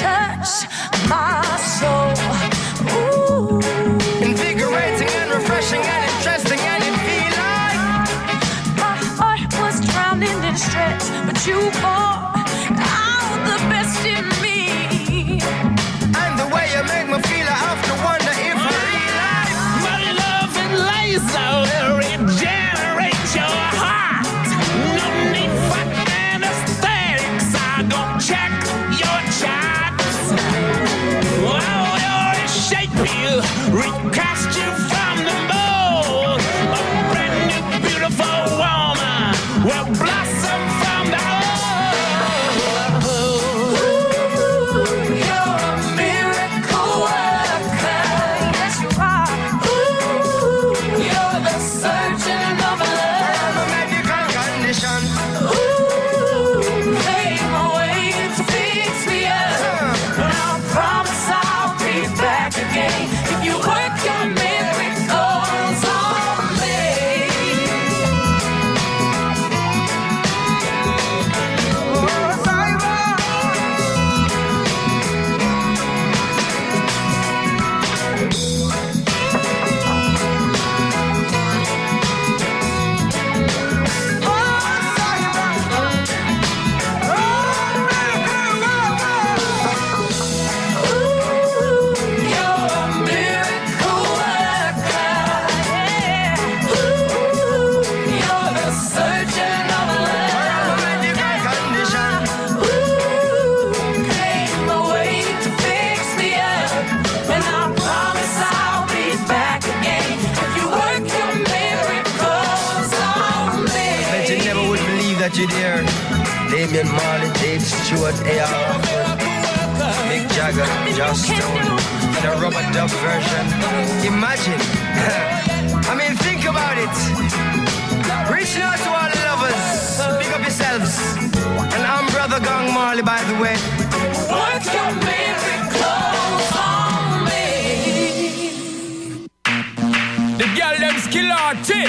touch my soul. Ooh. Invigorating and refreshing and interesting, and it feel like my heart was drowning in stress, but you brought out the best in me. And the way you make me feel, I have to wonder if I realize my love and laser will regenerate your heart. No need for anesthetics. I don't check your charts. Wow, you'll reshape you, recast you from the mold. A brand new, beautiful woman will blossom from the old. you're a miracle worker. Yes, you are. You're the surgeon of love. I'm a medical condition. Came away to fix me up. And I promise I'll be back again if you work your miracles on me. That you there, Damian Marley, Dave Stewart, A.R. Mick Jagger, Joss Stone, in a rubber dub version. Imagine. I mean, think about it. Reaching out to all the lovers. Pick up yourselves. And I'm Brother Gang Marley, by the way. Work your miracles on me. The girl them skill arty.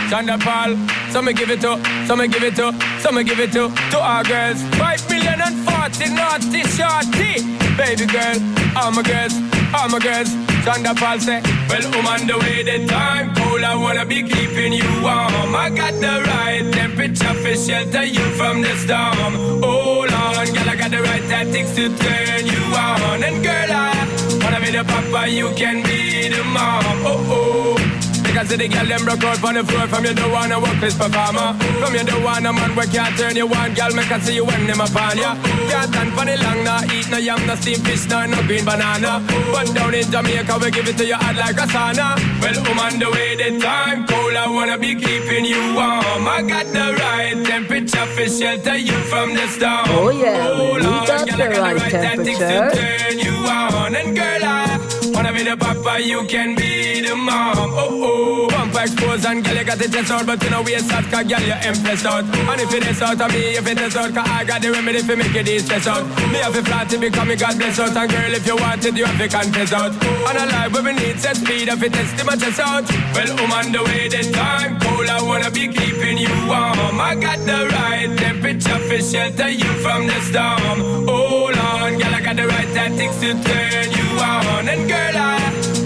Chanda Paul, some me give it to, some me give it to, some me give it to our girls. 5 million and 40 naughty shorty. Baby girl, all my girls, all my girls. Chanda Paul say, well, on the way the time cold, I wanna be keeping you warm. I got the right temperature for shelter you from the storm. Hold on, girl, I got the right tactics to turn you on. And girl, I wanna be the papa, you can be the mom. Oh, oh. Because the girl them broke out on the floor. From you don't wanna work this performer. From you don't want a man where can't turn you on. Girl, make I see you when them upon ya. Can't stand for the long, nah eat no yam, no steamed fish, no green banana. But down in Jamaica we give it to you hot like a sauna. Well, on the way the time cold, I wanna be keeping you warm. I got the right temperature for shelter you from the storm. Oh yeah, hold we on, got girl, the I got right the right tactics to temperature. turn you on. And girl, I wanna be the papa, you can be the mom. Oh oh, pump expose and girl, you got the chest out, but you know we a soft, cause girl, you empress out. And if it is out of me, if it is out, cause I got the remedy for make it easy stress out. Me have a flat to become me God bless out. And girl, if you want it, you have to confess out. And a life where we need set speed, if it is my chest out. Well, on the way the time cold, I wanna be keeping you warm. I got the right temperature for shelter you from the storm. Hold on, girl, I got the right tactics to turn you on. And girl, I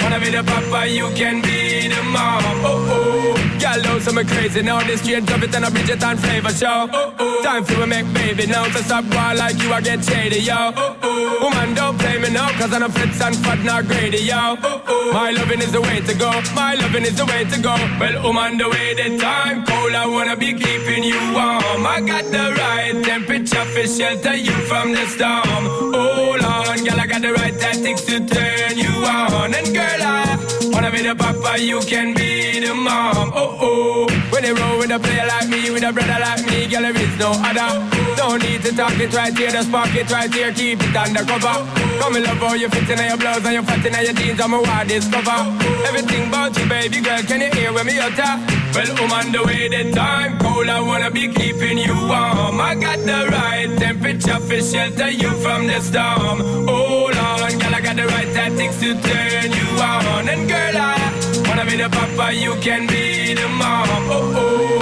wanna be the papa, you can be the mom. Oh oh, girl, know some crazy now. This straight drop it and a Bridget and flavor show. Oh oh, time for we make baby now. To stop war like you, I get shady, yo. Oh oh, woman don't play me now, cause I'm a fits and fat not greedy, yo. Oh oh, my loving is the way to go. My loving is the way to go. Well, on the way the time cold, I wanna be keeping you warm. I got the right temperature for shelter you from the storm. Hold on, girl, I got the right tactics to turn you on. And girl, I wanna be the papa, you can be the mom. Oh oh, when they roll with a player like me, with a brother like me, girl, there is no other. No need to talk it right here, just spark it right here, keep it undercover. Come in love how you fit in your blouse and you fat in your jeans, I'm a wild discover. Everything about you, baby girl, can you hear when me utter? Well, on the way the time cold, I wanna be keeping you warm. I got the right temperature for shelter you from the storm. Hold on, girl, I got the right tactics to turn you on. And girl, I wanna be the papa, you can be the mom. Oh oh,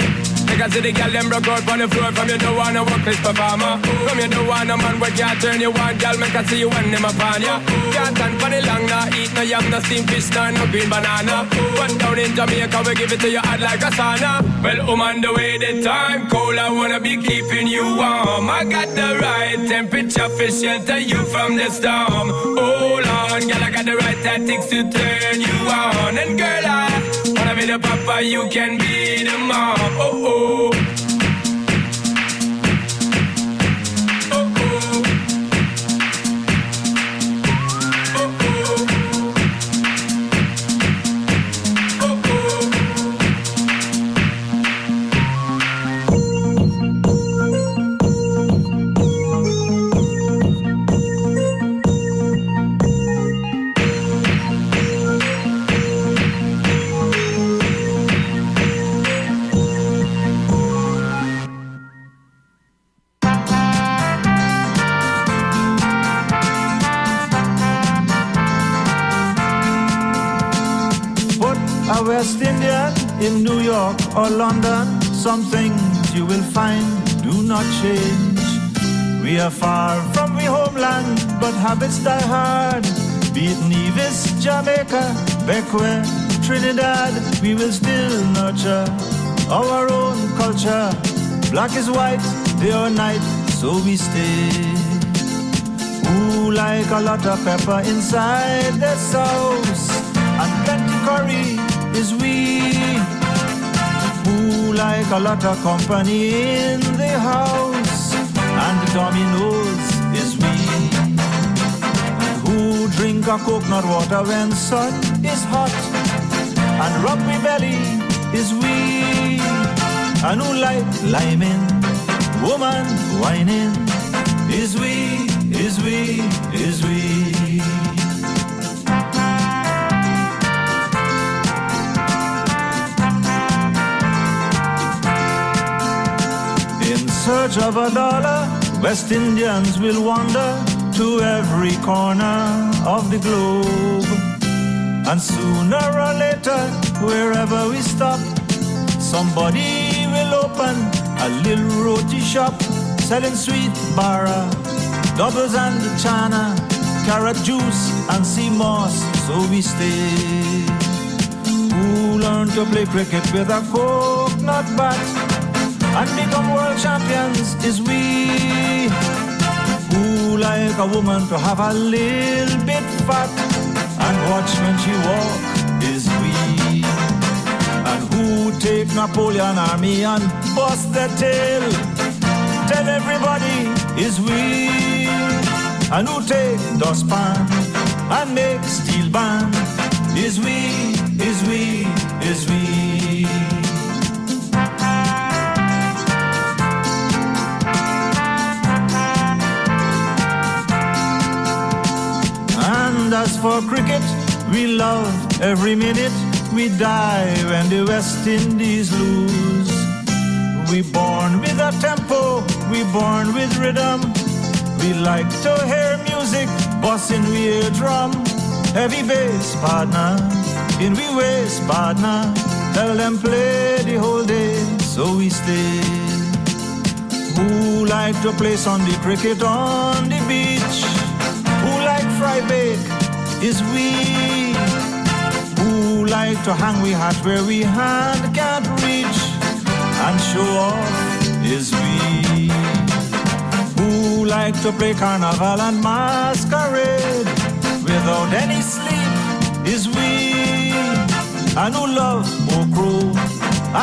Make I see the girl them broke out on the floor. From you don't wanna work this performer. From you don't want a man where can't turn you on. Girl, make I see you when them upon ya. Can't stand for the long, nah. Eat no yam, no steamed fish, nah, no green banana. But down in Jamaica, we give it to you hot like a sauna. Well, on the way the time cold, I wanna be keeping you warm. I got the right temperature for shelter you from the storm. Hold on, girl, I got the right tactics to turn you on. And girl, I wanna be the papa, you can be the mom. Oh, oh. West Indian in New York or London, some things you will find do not change. We are far from we homeland, but habits die hard. Be it Nevis, Jamaica, Bequia, Trinidad, we will still nurture our own culture. Black is white, day or night, so we stay. Ooh, like a lot of pepper inside the sauce, and plenty curry is we. Who like a lot of company in the house, and the dominoes is we. And who drink a coconut water when sun is hot, and rub me belly is we. And who like liming, woman whining is we, is we, is we. Search of a dollar, West Indians will wander to every corner of the globe. And sooner or later, wherever we stop, somebody will open a little roti shop, selling sweet bara, doubles and chana, carrot juice and sea moss, so we stay. Who learn to play cricket with a coconut bat and become world champions is we. Who like a woman to have a little bit fat and watch when she walk is we. And who take Napoleon army and bust their tail, tell everybody is we. And who take dustpan and make steel band is we, is we, is we. As for cricket, we love every minute. We die when the West Indies lose. We born with a tempo, we born with rhythm. We like to hear music, bussin' we hear drum. Heavy bass partner, in we waist partner. Tell them play the whole day, so we stay. Who like to play Sunday cricket on the beach? Who like fry bake is we. Who like to hang we hat where we hand can't reach and show off is we. Who like to play carnival and masquerade without any sleep is we. And who love okra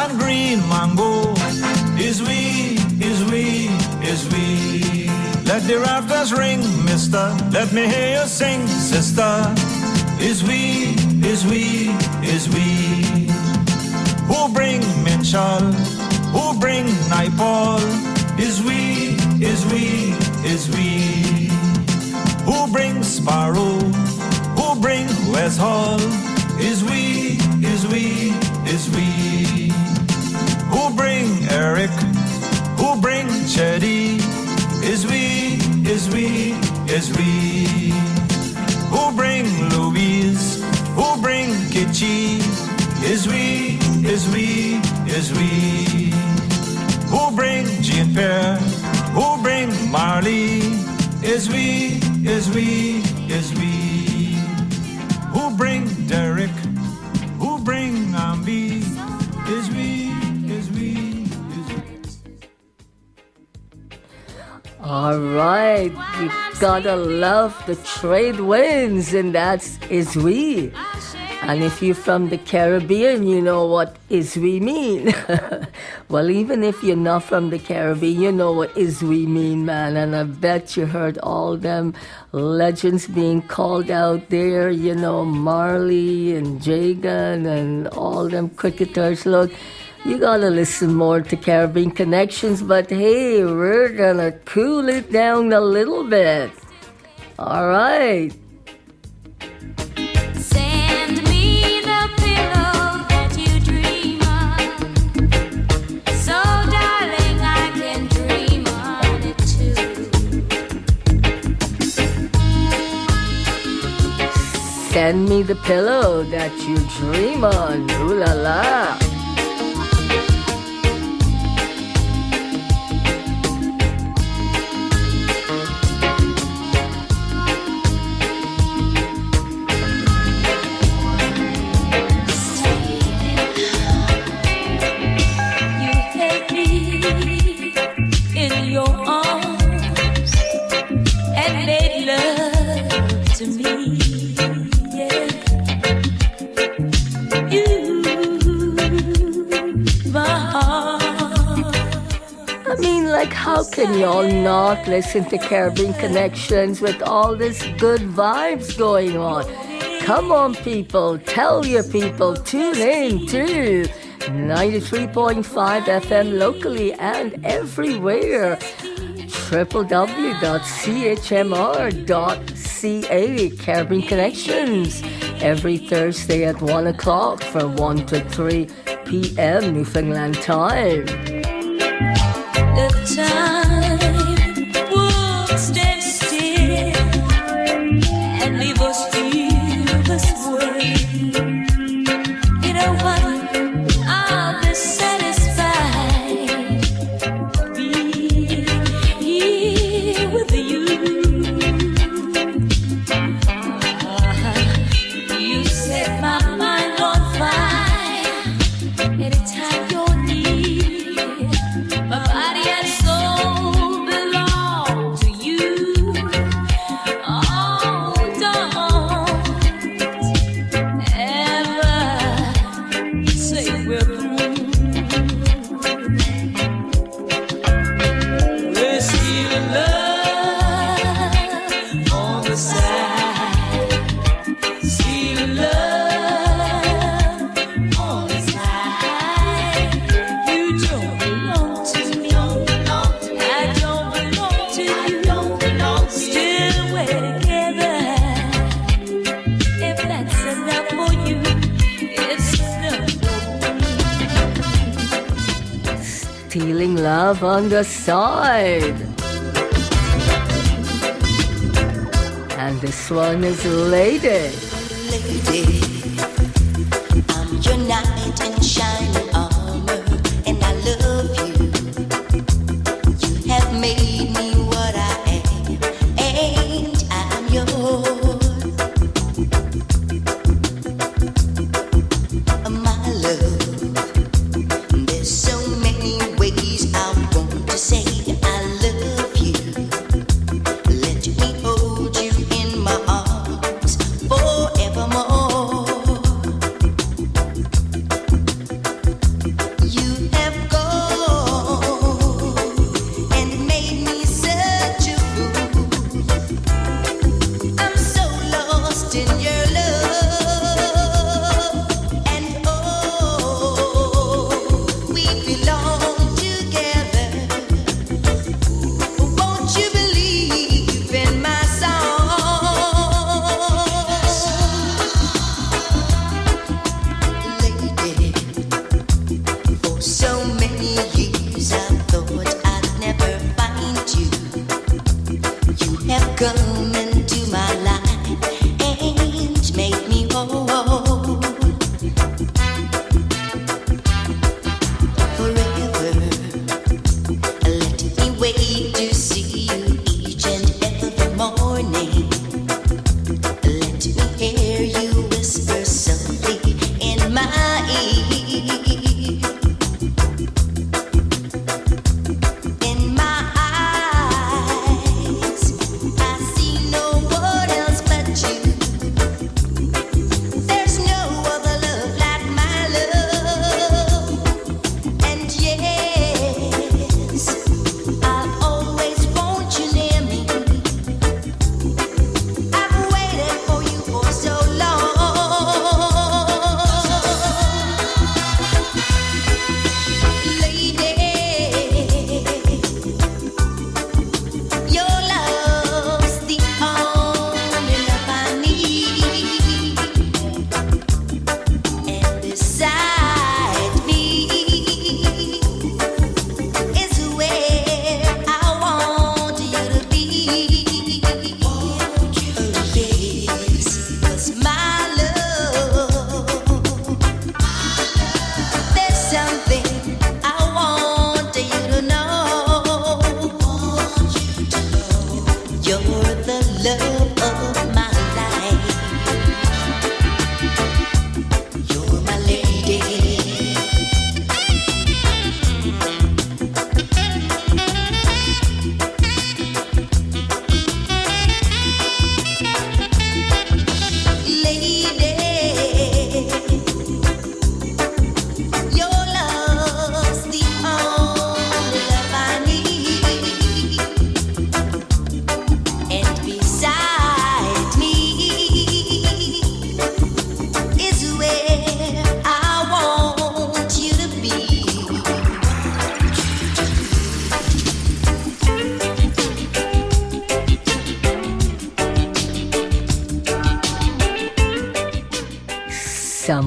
and green mango is we, is we, is we. Let the rafters ring, mister, let me hear you sing, sister. Is we, is we, is we. Who bring Minchal, who bring Naipal? Is we, is we, is we. Who brings Sparrow, who bring West Hall? Is we, is we, is we. Who bring Eric, who bring Chetty? Is we, is we, is we. Who bring Louise, who bring Kitchi? Is we, is we, is we. Who bring Jean Pierre? Who bring Marley? Is we, is we, is we. Who bring Derek? Who bring Ambi? Is we, is we, is we. All right, you gotta love the trade winds, and that's is we. And if you're from the Caribbean, you know what is we mean. Well, even if you're not from the Caribbean, you know what is we mean, man. And I bet you heard all them legends being called out there, you know, Marley and Jagan and all them cricketers. Look, you gotta listen more to Caribbean Connections, but hey, we're gonna cool it down a little bit. All right. Send me the pillow that you dream on. Ooh la la. You held me in your arms and made love to me. Like, how can y'all not listen to Caribbean Connections with all this good vibes going on? Come on, people. Tell your people. Tune in to 93.5 FM locally and everywhere. www.chmr.ca. Caribbean Connections. Every Thursday at 1 o'clock from 1 to 3 p.m. Newfoundland time. The time would stand still and leave us feel this way. You know what? I'll be satisfied being here with you. You set my mind on fire anytime you're near. My body and soul belong to you. Oh, don't ever say we're through. We're still in love on the side. Still in love on the side. You don't belong to me. I don't belong to you. Still we're together. If that's enough for you, it's enough for me. Stealing love on the side. And this one is Lady. Lady, I'm your knight in shining armor, and I love you. You have made me what I am, and I'm yours. My love, there's so many ways I want to say I love you. Let me hold you in my arms forevermore.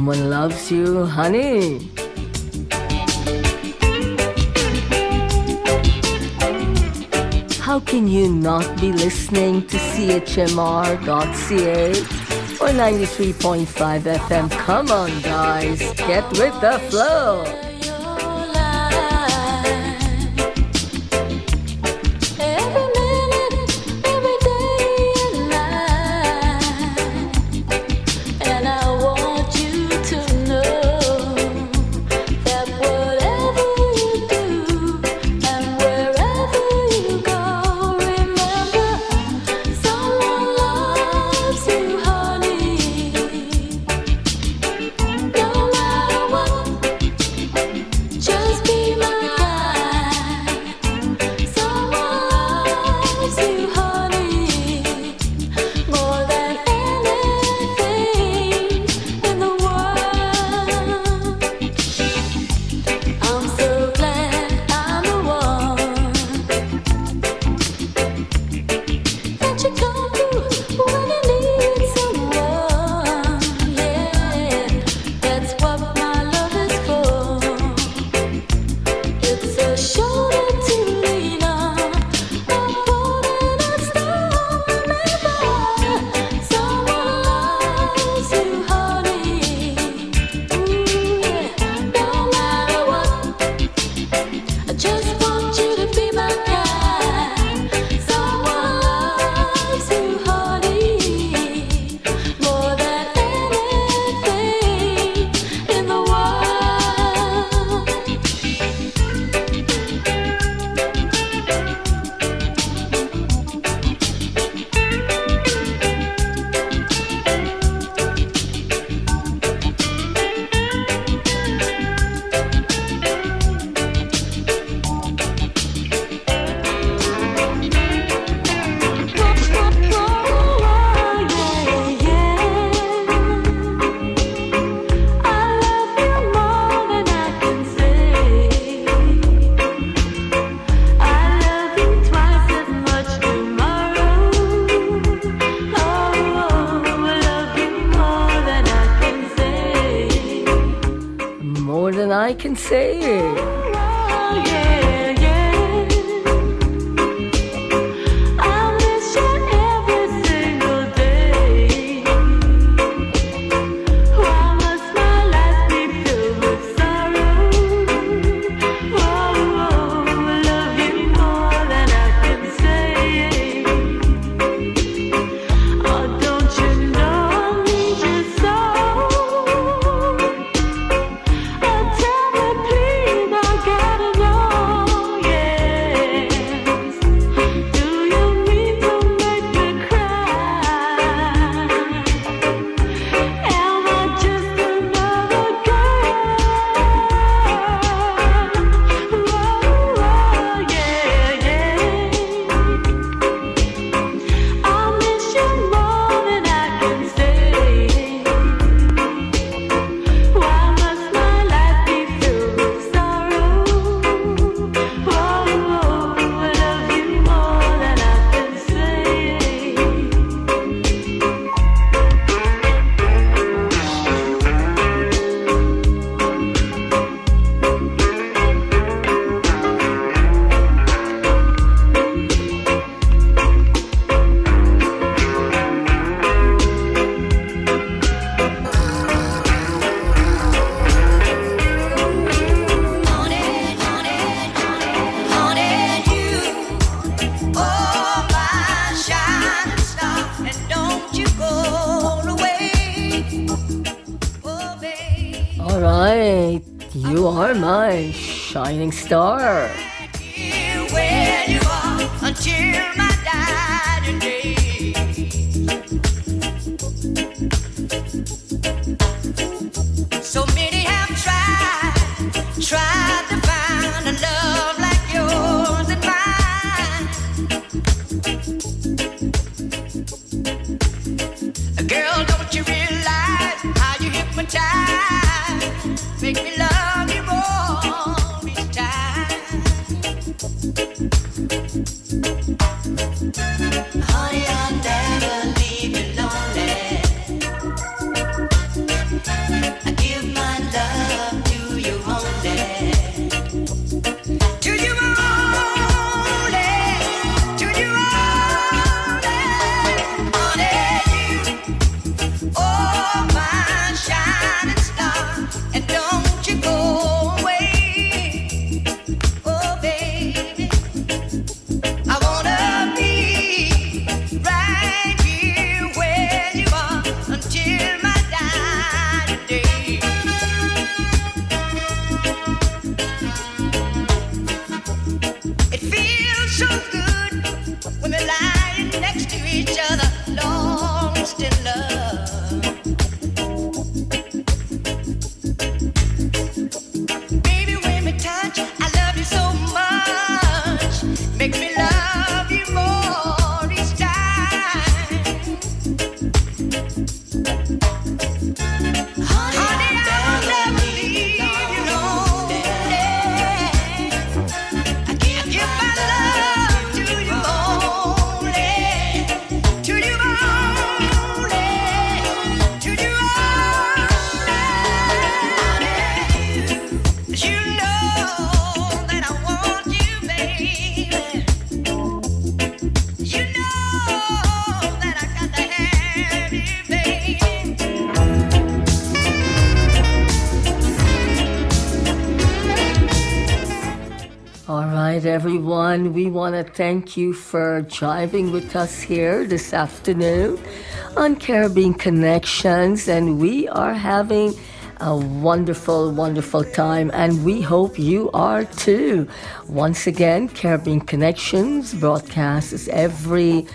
Someone loves you, honey. How can you not be listening to CHMR.ca or 93.5 FM? Come on, guys, get with the flow. I can say it. Shining star. Where you are until my dying day. So many have tried to find a love like yours and mine. Girl, don't you realize how you hypnotize? Make me love you more. Honey, I'll never leave you lonely. right, everyone. We want to thank you for jiving with us here this afternoon on Caribbean Connections, and we are having a wonderful, wonderful time, and we hope you are too. Once again, Caribbean Connections broadcasts every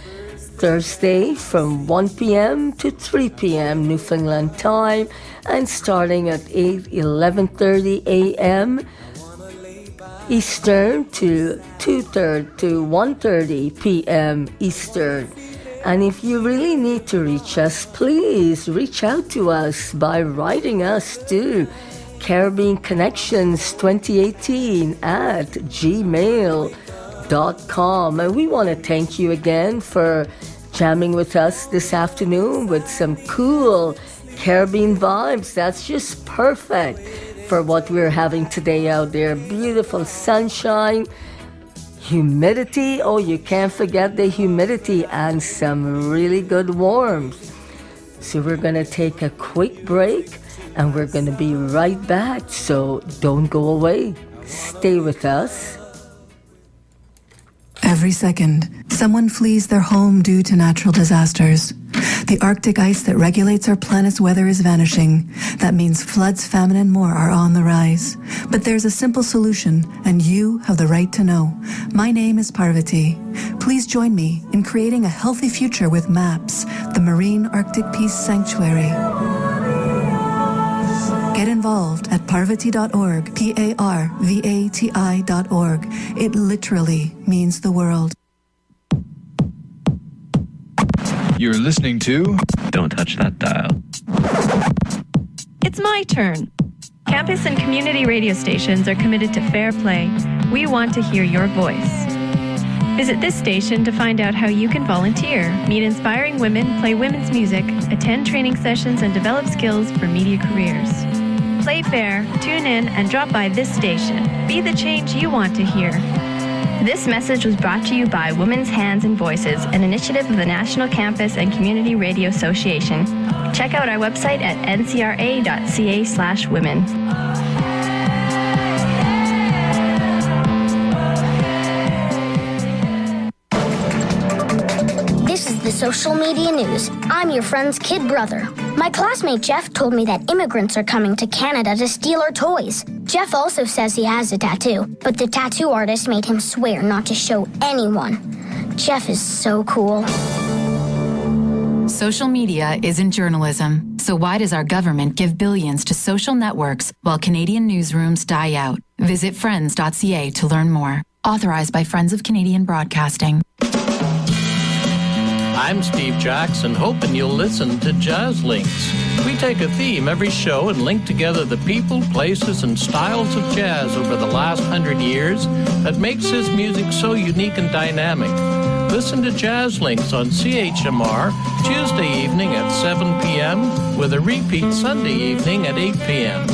Thursday from 1 p.m. to 3 p.m. Newfoundland time, and starting at 11:30 a.m. Eastern to 1:30 p.m. Eastern. And if you really need to reach us, please reach out to us by writing us to Caribbean Connections 2018 at gmail.com. And we want to thank you again for jamming with us this afternoon with some cool Caribbean vibes. That's just perfect for what we're having today out there. Beautiful sunshine, humidity. Oh, you can't forget the humidity, and some really good warmth. So we're going to take a quick break, and we're going to be right back. So don't go away. Stay with us. Every second, someone flees their home due to natural disasters. The Arctic ice that regulates our planet's weather is vanishing. That means floods, famine, and more are on the rise. But there's a simple solution, and you have the right to know. My name is Parvati. Please join me in creating a healthy future with MAPS, the Marine Arctic Peace Sanctuary. Get involved at parvati.org, parvati.org. It literally means the world. You're listening to... Don't touch that dial. It's my turn. Campus and community radio stations are committed to fair play. We want to hear your voice. Visit this station to find out how you can volunteer, meet inspiring women, play women's music, attend training sessions, and develop skills for media careers. Play fair, tune in, and drop by this station. Be the change you want to hear. This message was brought to you by Women's Hands and Voices, an initiative of the National Campus and Community Radio Association. Check out our website at ncra.ca/women. This is the social media news. I'm your friend's kid brother. My classmate Jeff told me that immigrants are coming to Canada to steal our toys. Jeff also says he has a tattoo, but the tattoo artist made him swear not to show anyone. Jeff is so cool. Social media isn't journalism, so why does our government give billions to social networks while Canadian newsrooms die out? Visit friends.ca to learn more. Authorized by Friends of Canadian Broadcasting. I'm Steve Jackson, hoping you'll listen to Jazz Links. We take a theme every show and link together the people, places, and styles of jazz over the last 100 years that makes this music so unique and dynamic. Listen to Jazz Links on CHMR Tuesday evening at 7 p.m. with a repeat Sunday evening at 8 p.m.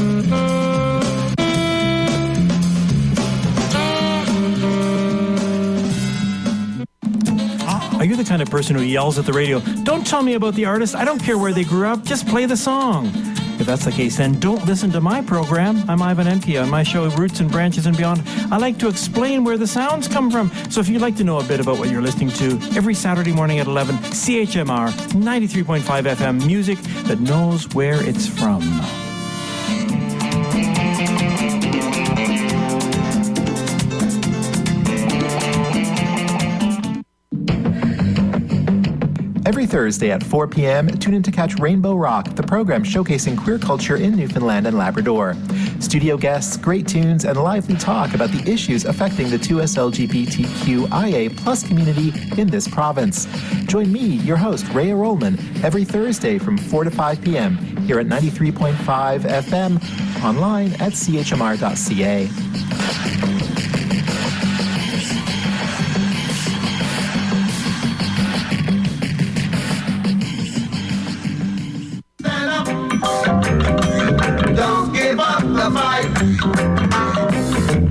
Are you the kind of person who yells at the radio, "Don't tell me about the artist, I don't care where they grew up, just play the song"? If that's the case, then don't listen to my program. I'm Ivan Enke. On my show, Roots and Branches and Beyond, I like to explain where the sounds come from. So if you'd like to know a bit about what you're listening to, every Saturday morning at 11, CHMR 93.5 FM, music that knows where it's from. Every Thursday at 4 p.m., tune in to catch Rainbow Rock, the program showcasing queer culture in Newfoundland and Labrador. Studio guests, great tunes, and lively talk about the issues affecting the 2SLGBTQIA+ community in this province. Join me, your host, Rhea Rollman, every Thursday from 4 to 5 p.m. here at 93.5 FM, online at chmr.ca.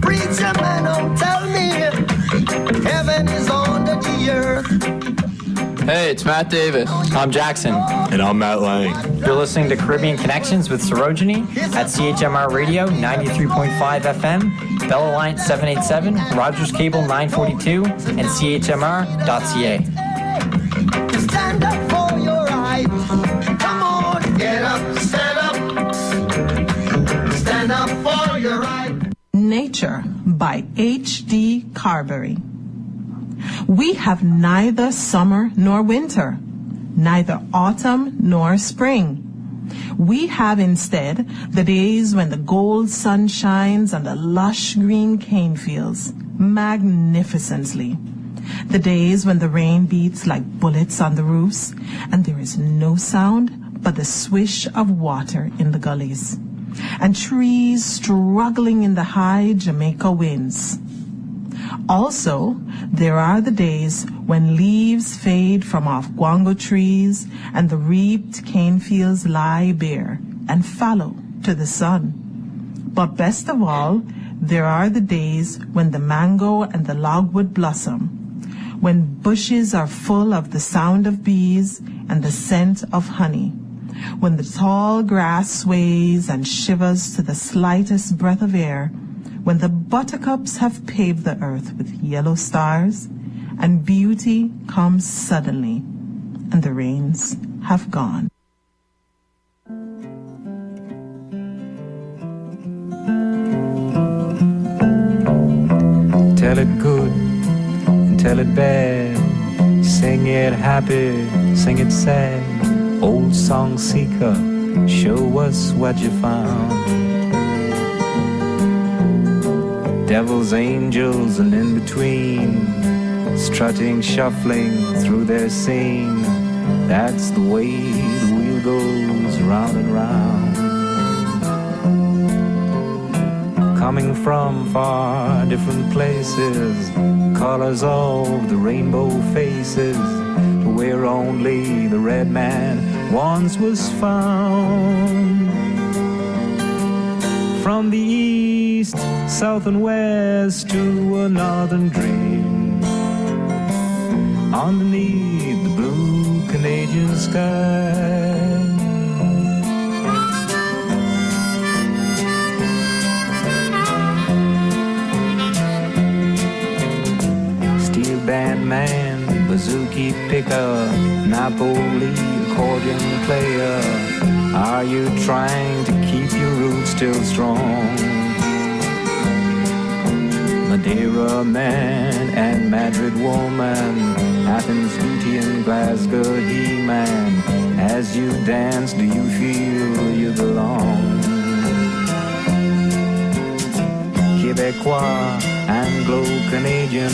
Preacher man, don't tell me heaven is under the earth. Hey, it's Matt Davis. I'm Jackson. And I'm Matt Lang. You're listening to Caribbean Connections with Sarojini at CHMR Radio 93.5 FM, Bell Alliance 787, Rogers Cable 942, and CHMR.ca. Stand up for your right. Come on, get up, stand up. Stand up for your right. Nature by H.D. Carberry. We have neither summer nor winter, neither autumn nor spring. We have instead the days when the gold sun shines on the lush green cane fields magnificently. The days when the rain beats like bullets on the roofs and there is no sound but the swish of water in the gullies and trees struggling in the high Jamaica winds. Also, there are the days when leaves fade from off guango trees and the reaped cane fields lie bare and fallow to the sun. But best of all, there are the days when the mango and the logwood blossom, when bushes are full of the sound of bees and the scent of honey, when the tall grass sways and shivers to the slightest breath of air, when the buttercups have paved the earth with yellow stars, and beauty comes suddenly, and the rains have gone. Tell it good and tell it bad, sing it happy, sing it sad. Old song seeker, show us what you found. Devils, angels, and in between, strutting, shuffling through their scene. That's the way the wheel goes round and round. Coming from far different places, colors of the rainbow faces, to where only the red man once was found. From the east, south and west to a northern dream, underneath the blue Canadian sky. Steel band man, bouzouki picker, Napoli accordion player, are you trying to keep your roots still strong? Madeira man and Madrid woman, Athens beauty and Glasgow he-man, as you dance do you feel you belong? Quebecois, Anglo-Canadian,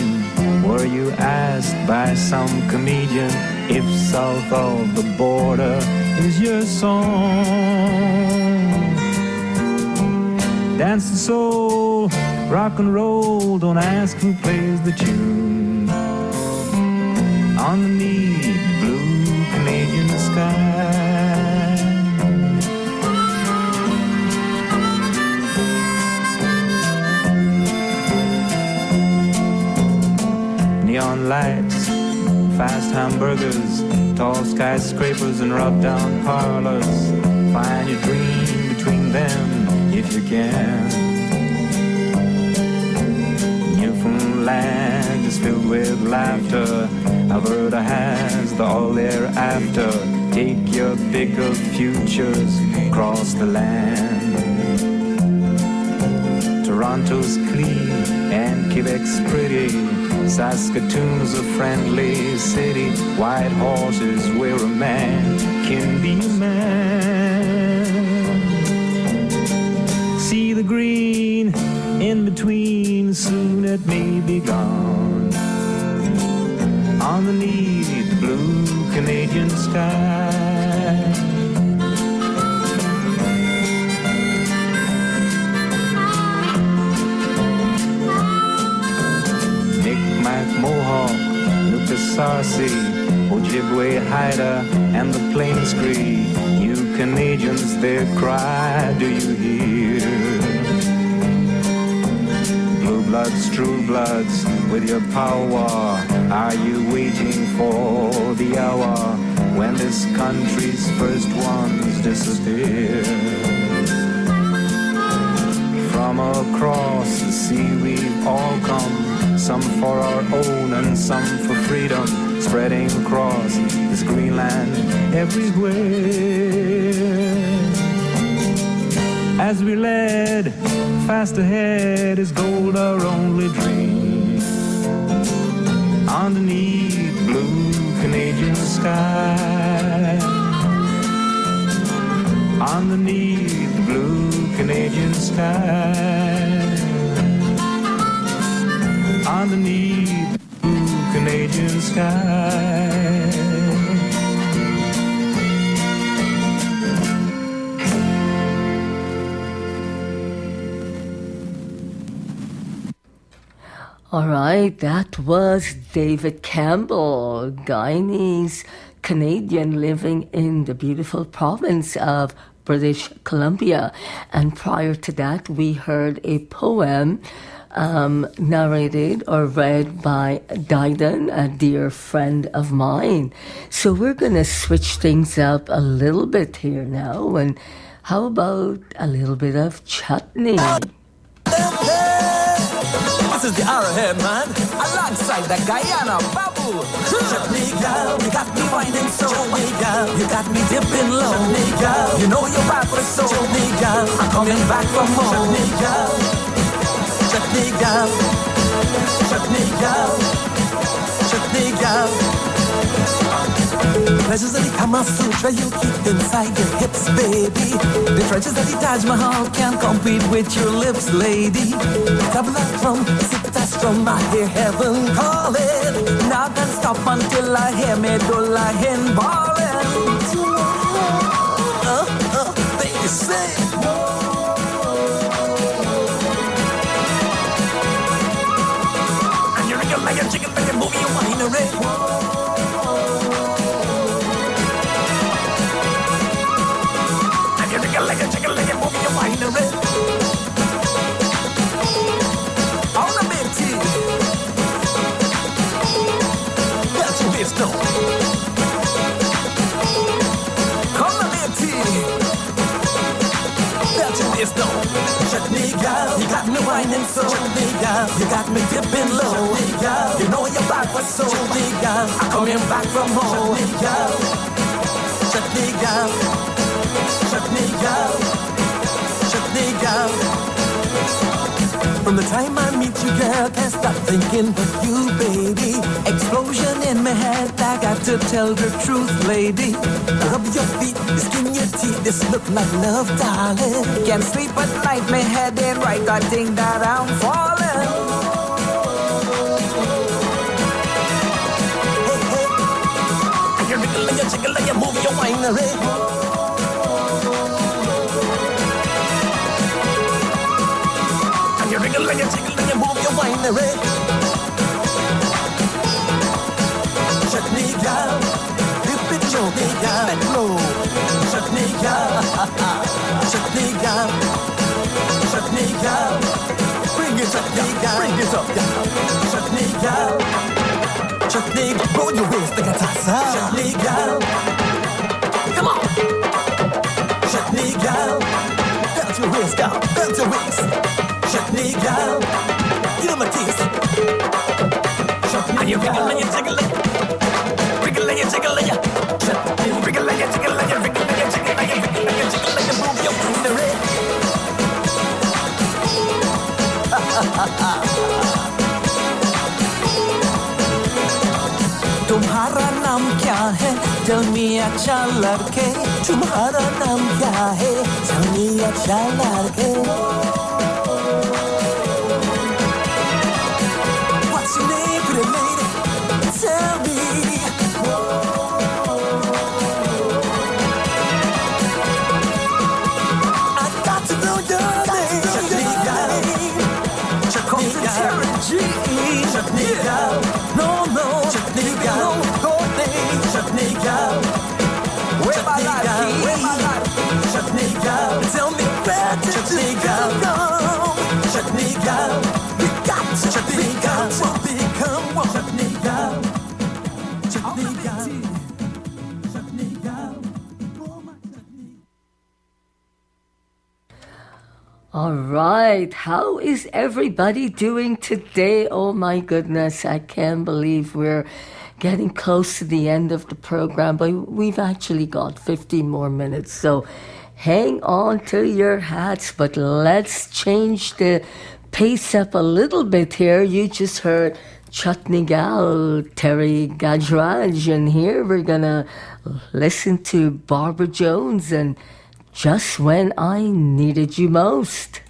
were you asked by some comedian if south of the border is your song? Dance the soul, rock and roll, don't ask who plays the tune. Underneath the blue Canadian sky, neon lights, fast hamburgers, tall skyscrapers and rub-down parlors. Find your dream between them if you can. Newfoundland is filled with laughter. Alberta has the all they're after. Take your pick of futures, cross the land. Toronto's clean and Quebec's pretty. Saskatoon's a friendly city. White horses where a man can be a man. See the green in between, soon it may be gone. Underneath the blue Canadian sky. Mohawk, Nukasarsi, Ojibwe, Haida, and the Plains Cree. You Canadians, their cry, do you hear? Blue bloods, true bloods, with your power, are you waiting for the hour when this country's first ones disappear? From across the see we've all come, some for our own and some for freedom, spreading across this green land everywhere. As we led fast ahead, is gold our only dream, underneath blue Canadian sky, underneath the blue Canadian sky, underneath the blue Canadian sky. All right, that was David Campbell, Guyanese Canadian living in the beautiful province of British Columbia. And prior to that, we heard a poem narrated or read by Didan, a dear friend of mine. So we're going to switch things up a little bit here now. And how about a little bit of chutney? This is the Arrowhead man, alongside the Guyana Babu. Chutney girl, you got me winding so. Chutney girl, you got me dipping low. Chutney girl, you know you're back for so. Chutney girl, I'm coming back for more. Chutney girl, chutney girl, chutney girl, chutney girl. Pleasures of the Kama Sutra you keep inside your hips, baby. The treasures of the Taj Mahal can't compete with your lips, lady. Tabla drum, sitta strum, I hear heaven calling. Not gonna stop until I hear medulla hen ballin'. They say. And you're a like a chicken, like a movie, you winery. Like a chicken, like a movie, you're winery. On a big tea. That's your best though. On a big tea. That's your best though. Chutney girl, you got me whining so. Chutney girl, you got me dipping low. Chutney girl, you know you're back for so. Chutney girl, I'm coming back from home. Chutney girl, chutney girl. Chutney girl, chutney girl. From the time I meet you, girl, can't stop thinking of you, baby. Explosion in my head, I got to tell the truth, lady. Rub your feet, skin your teeth, this look like love, darling. Can't sleep at night, my head ain't right, I think that I'm falling. Hey, hey. You're wriggling, you're jiggling, you're moving, you're winery. Like a chicken, like a move your winery. Chutney girl, dip it low, bend low. Chutney girl, chutney girl, chutney girl. Bring it up, yeah, bring it up, yeah. Chutney girl, chutney, roll your waist like a tassa. Chutney girl, come on. Chutney girl, belt your waist, girl, belt your waist. Chutney girl, you know my taste. And you wriggle and you jiggle it. Wriggle and you jiggle it. Wriggle and you jiggle it. Wriggle and you jiggle it. Wriggle and you jiggle it. Move your finger. तुम्हारा नाम क्या है? Tell me अच्छा लड़के. तुम्हारा नाम क्या है? Tell me अच्छा लड़के. What's your name, pretty lady? Tell me. I got to know your name. Chutney girl, Chutney girl, no, Chutney girl, no name. Chutney girl, where my life, Chutney girl, tell me where Chutney girl go. All right. How is everybody doing today? Oh my goodness. I can't believe we're getting close to the end of the program, but we've actually got 15 more minutes. So hang on to your hats, but let's change the pace up a little bit here. You just heard Chutney Gal, Terry Gajraj, and here we're gonna listen to Barbara Jones and Just When I Needed You Most.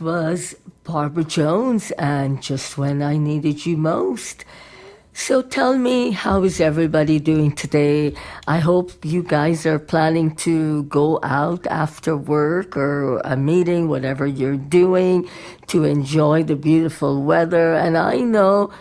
Was Barbara Jones and Just When I Needed You Most. So tell me, how is everybody doing today? I hope you guys are planning to go out after work or a meeting, whatever you're doing, to enjoy the beautiful weather. And I know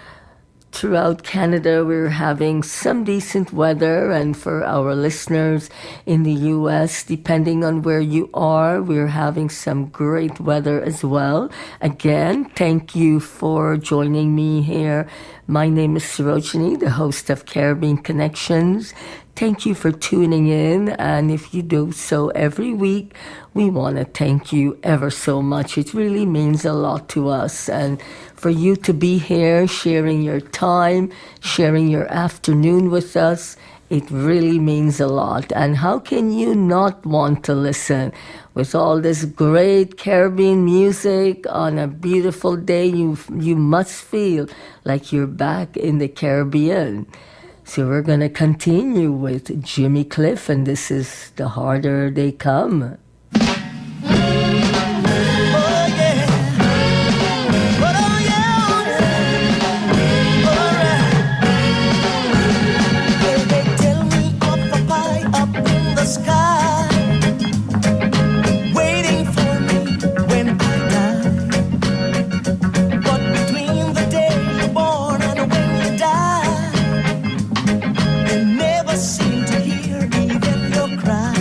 throughout Canada, we're having some decent weather, and for our listeners in the U.S., depending on where you are, we're having some great weather as well. Again, thank you for joining me here. My name is Sarojini, the host of Caribbean Connections. Thank you for tuning in, and if you do so every week, we want to thank you ever so much. It really means a lot to us, and for you to be here, sharing your time, sharing your afternoon with us, it really means a lot. And how can you not want to listen? With all this great Caribbean music on a beautiful day, you must feel like you're back in the Caribbean. So we're going to continue with Jimmy Cliff, and this is The Harder They Come. Seem to hear even your cry.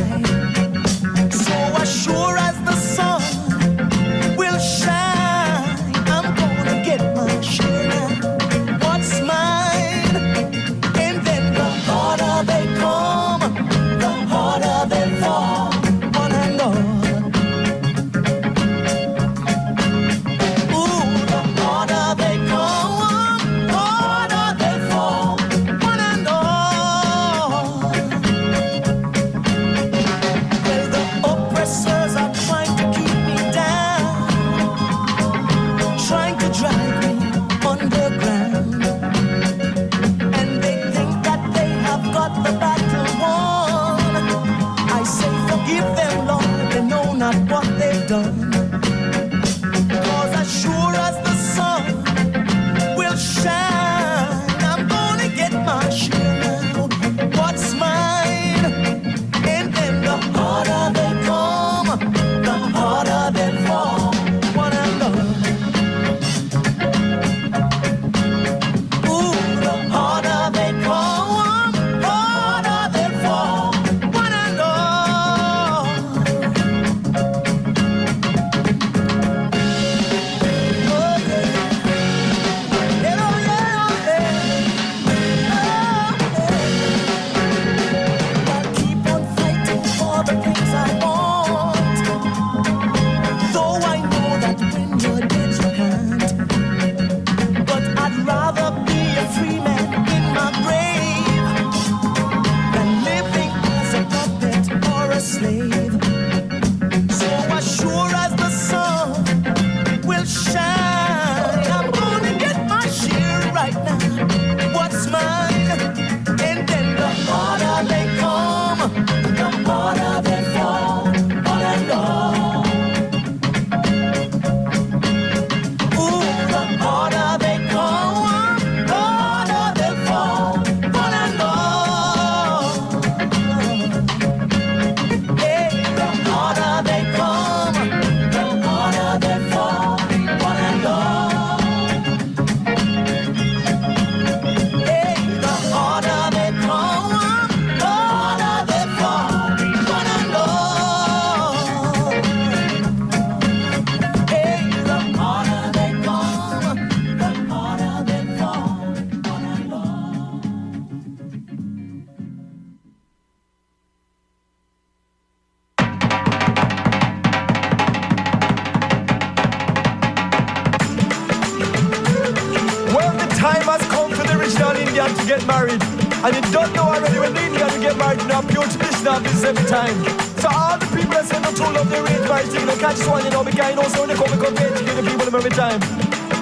Indian to get married. And you don't know already when the Indian to get married, you know, pure tradition of this every time. So all the people that say no true love, they arrange marriage thing, they catch this one, you know, because you know, so when they come to educate the people every time.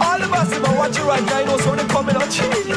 All the bosses are watching right now, you know, so when they come in on cheat.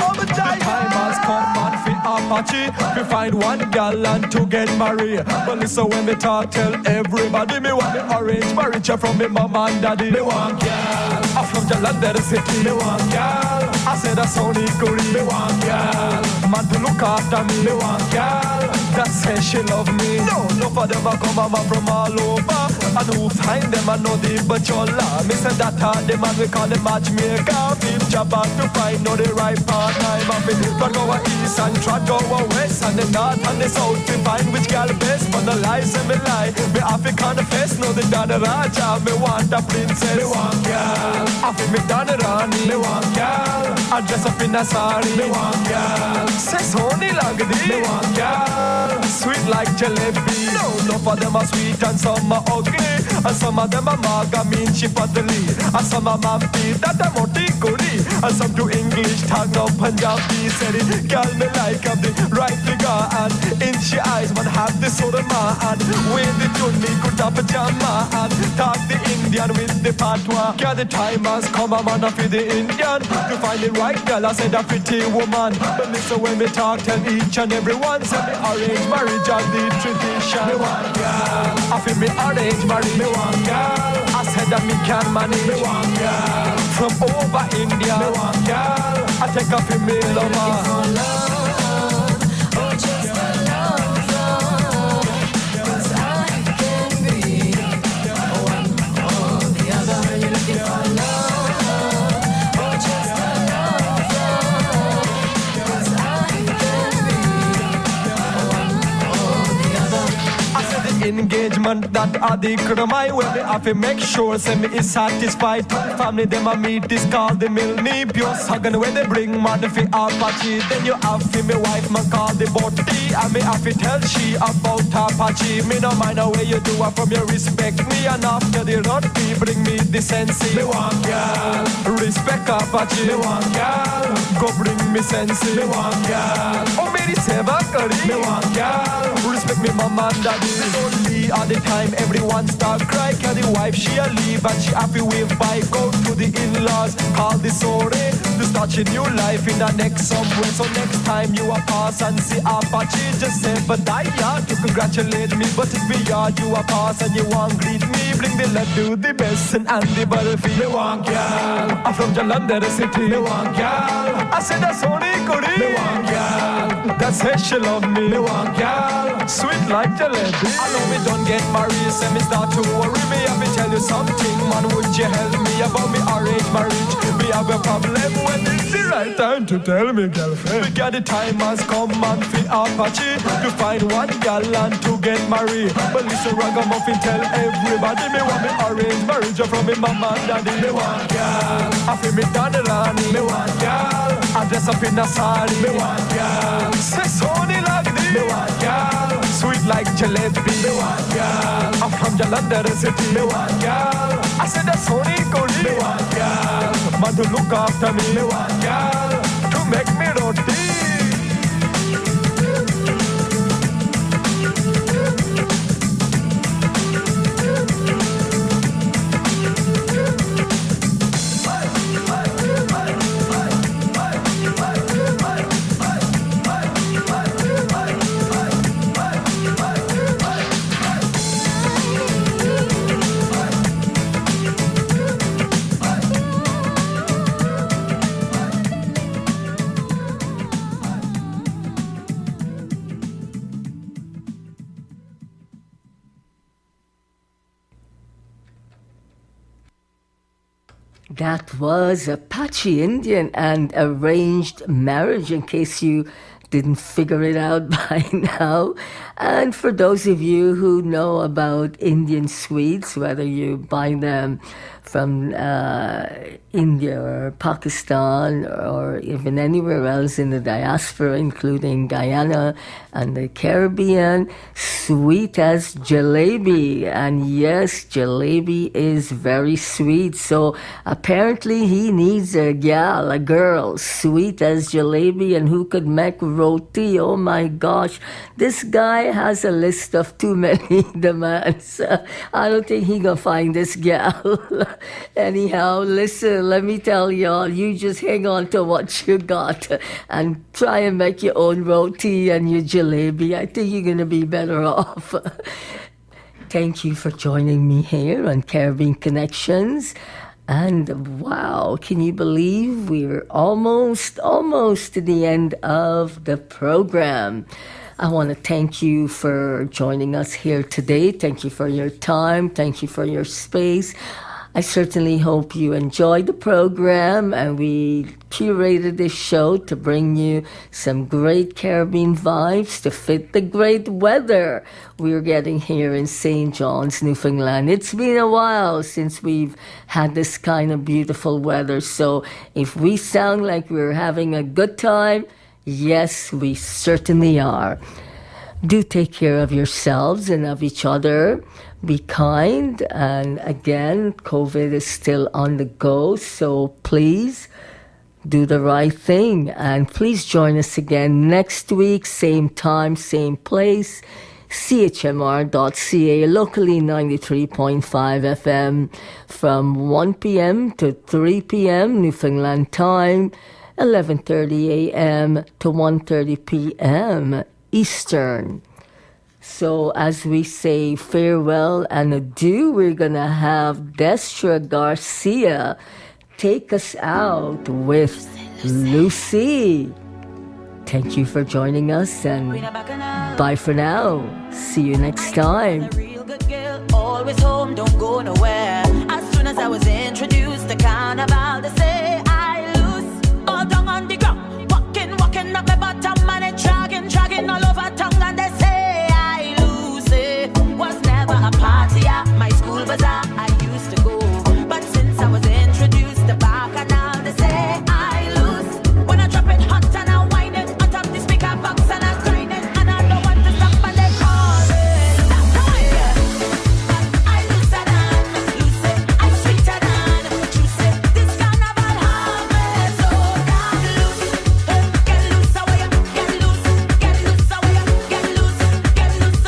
All the time has come and fit Apache. We find one gal and to get married. But listen when me talk, tell everybody me want me arrange marriage from me mama and daddy. Me want gal. I'm from Jalandhar city, me want girl. I said a Sony Kuri, me want girl. Man to look after me, me want girl. That says she love me. No for them a come I'm from all over. And who find them I know the bachola. Me say that the man we call the matchmaker. Feel job out to find know the right partner. I'm happy to go east and try go west and the north and the south to find which girl best. But the lies and me lie. Me have to confess, know the Dana Raja. Me want a princess. Me want girl. I feel me Dana Rani. Me want girl. I dress up in a sari. Me want girl. Says honey lagdi. Me want girl. Sweet like jalebi. No for them are sweet and some are ugly. And some of them are maga mean chipatali. And some are mampi that are moti kuri. And some do English tag no Punjabi. Said it, girl me like have the right figure. And in she eyes man have the soda ma. And when the tune me could have pajama. And talk the Indian with the patwa. Girl the time has come a man for the Indian. To find the right girl I said a pretty woman. But listen when me talk tell each and everyone. Say me arrange marriage and the tradition. Me want girl. I feel me arrange marriage. Me want girl. I said that me can manage. Me want girl. From over India. Me want girl. I take up in me lover. Engagement that are the my way. Me have to make sure say me is satisfied. Family them a meet this call the milni. Pure sagan when they bring man fi Apache. Then you have fi me wife man call the body. And me have to tell she about Apache. Me no mind the way you do it from you respect me. And after the rugby bring me the sense. Me want girl. Respect Apache. Me want girl. Go bring me sense. Me want girl. Oh me the seva curry. Me want girl. Respect me mama and daddy. All the time everyone start cry. Cause the wife she a leave and she happy with by. Go to the in-laws, call the sorry. To start your new life in the next somewhere. So next time you a pass and see Apache, just say but I to congratulate me. But if we are you a pass and you want greet me, bring the love do the best and the burfi. Me want girl. I'm from Jalandhar city. Me want girl. I said that's only Kuri. Me want girl. That says she love me. Me want girl. Sweet like jalebi. I know me don't get married, say me start to worry me. I will tell you something, man, would you help me about me arranged marriage? We have a problem when it's the right time to tell me, girlfriend. We got the time has come and fi Apache to find one gal and to get married. But listen, ragamuffin tell everybody me want me arranged marriage from me mama and daddy. Me want girl, I feel me Dana Rani. Me want girl, I dress up in a sari. Me want girl, say Sony lagdi. Me want girl, sweet like jalebi. Me want girl, I'm from Jalandhar city. Me want girl, I said that's Sony Kuri. Me want girl, man to look after me. Me want girl, to make me roti. That was Apache Indian and arranged marriage, in case you didn't figure it out by now. And for those of you who know about Indian sweets, whether you buy them from India or Pakistan or even anywhere else in the diaspora, including Guyana and the Caribbean, sweet as jalebi. And yes, jalebi is very sweet. So apparently he needs a gal, a girl, sweet as jalebi, and who could make roti. Oh my gosh, this guy has a list of too many demands. I don't think he gonna find this gal. Anyhow, listen, let me tell y'all, you just hang on to what you got and try and make your own roti and your jalebi. I think you're gonna be better off. Thank you for joining me here on Caribbean Connections. And wow, can you believe we're almost to the end of the program? I want to thank you for joining us here today. Thank you for your time. Thank you for your space. I certainly hope you enjoyed the program, and we curated this show to bring you some great Caribbean vibes to fit the great weather we're getting here in St. John's, Newfoundland. It's been a while since we've had this kind of beautiful weather, so if we sound like we're having a good time, yes, we certainly are. Do take care of yourselves and of each other. Be kind. And again, COVID is still on the go, so please do the right thing. And please join us again next week, same time, same place, CHMR.ca, locally 93.5 FM, from 1 p.m. to 3 p.m. Newfoundland time, 11:30 a.m. to 1:30 p.m. Eastern. So as we say farewell and adieu, we're going to have Destra Garcia take us out with Lucy. Thank you for joining us, and bye for now. See you next time. Always home, don't go nowhere. As soon as I was introduced to Carnival, they say I lose all down on the ground. Walking up my bottom and it dragging all over tongue, and they say I lose it. Was never a party at my school bazaar I used to go, but since I was introduced to Bacchanal, they say I lose. When I drop it hot and I wind it on top the speaker box and I grind it, and I don't want to stop and they call it. I lose it, I sweeter than juice it. This carnival have me so damn loose. Get loose away, get loose away, get loose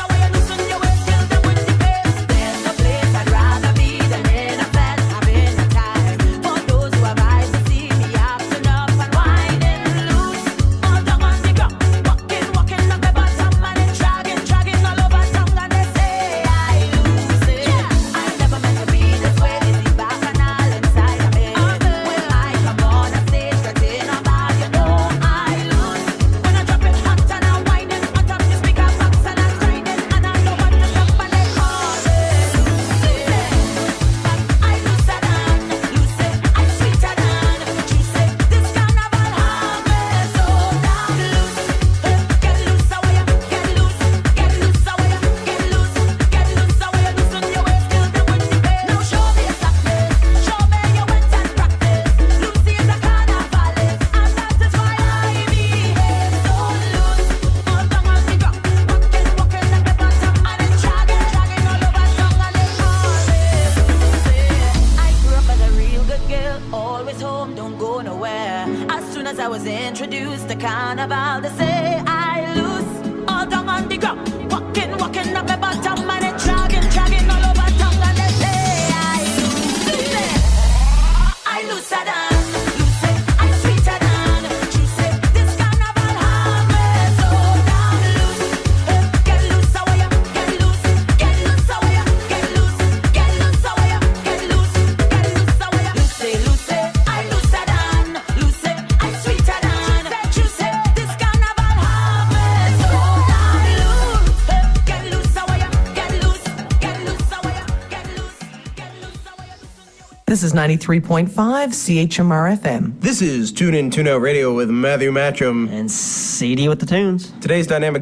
away, loosen your waist till the windy pace. There's no place I'd rather be than in a fest, having a time. For those who have eyes to see me acting up and winding loose, all down on the ground, walking up the bottom and it dragging all over tongue, and they say I lose it. I never meant to be this way. This is Bacchanal inside of me. When I come on a stage, that's in a bar, you know I lose. When I drop it hot and I wind it on top the speaker box and I grind it, and I don't want to stop and they call it. I lose it, I sweeter than juice it. This carnival have me so damn loose. Get loose away, get loose away, get loose away, loosen your waist till the windy pace. Now show me your softness, show me your wit and practice. Lucy is a carnivalist, and that is why I behave so loose. All down on the ground, walking up the bottom and it dragging all over tongue, and they call it. I grew up as a real good girl, always home, don't go nowhere. As soon as I was introduced to Carnival, they say I lose. All down on the ground, walking up the bottom and it dragging all over tongue, and they say I lose it. I lose it, I sweeter than juice it. This carnival have me so damn loose. Get loose away, get loose away, get loose away, get loose away. Lucy, I lose it, I sweeter than juice it. This carnival have me so damn loose. Get loose away, get loose away, get loose away. This is 93.5 CHMR FM. This is Tune In, Tune Out Radio with Matthew Matcham and CD with the tunes. Today's dynamic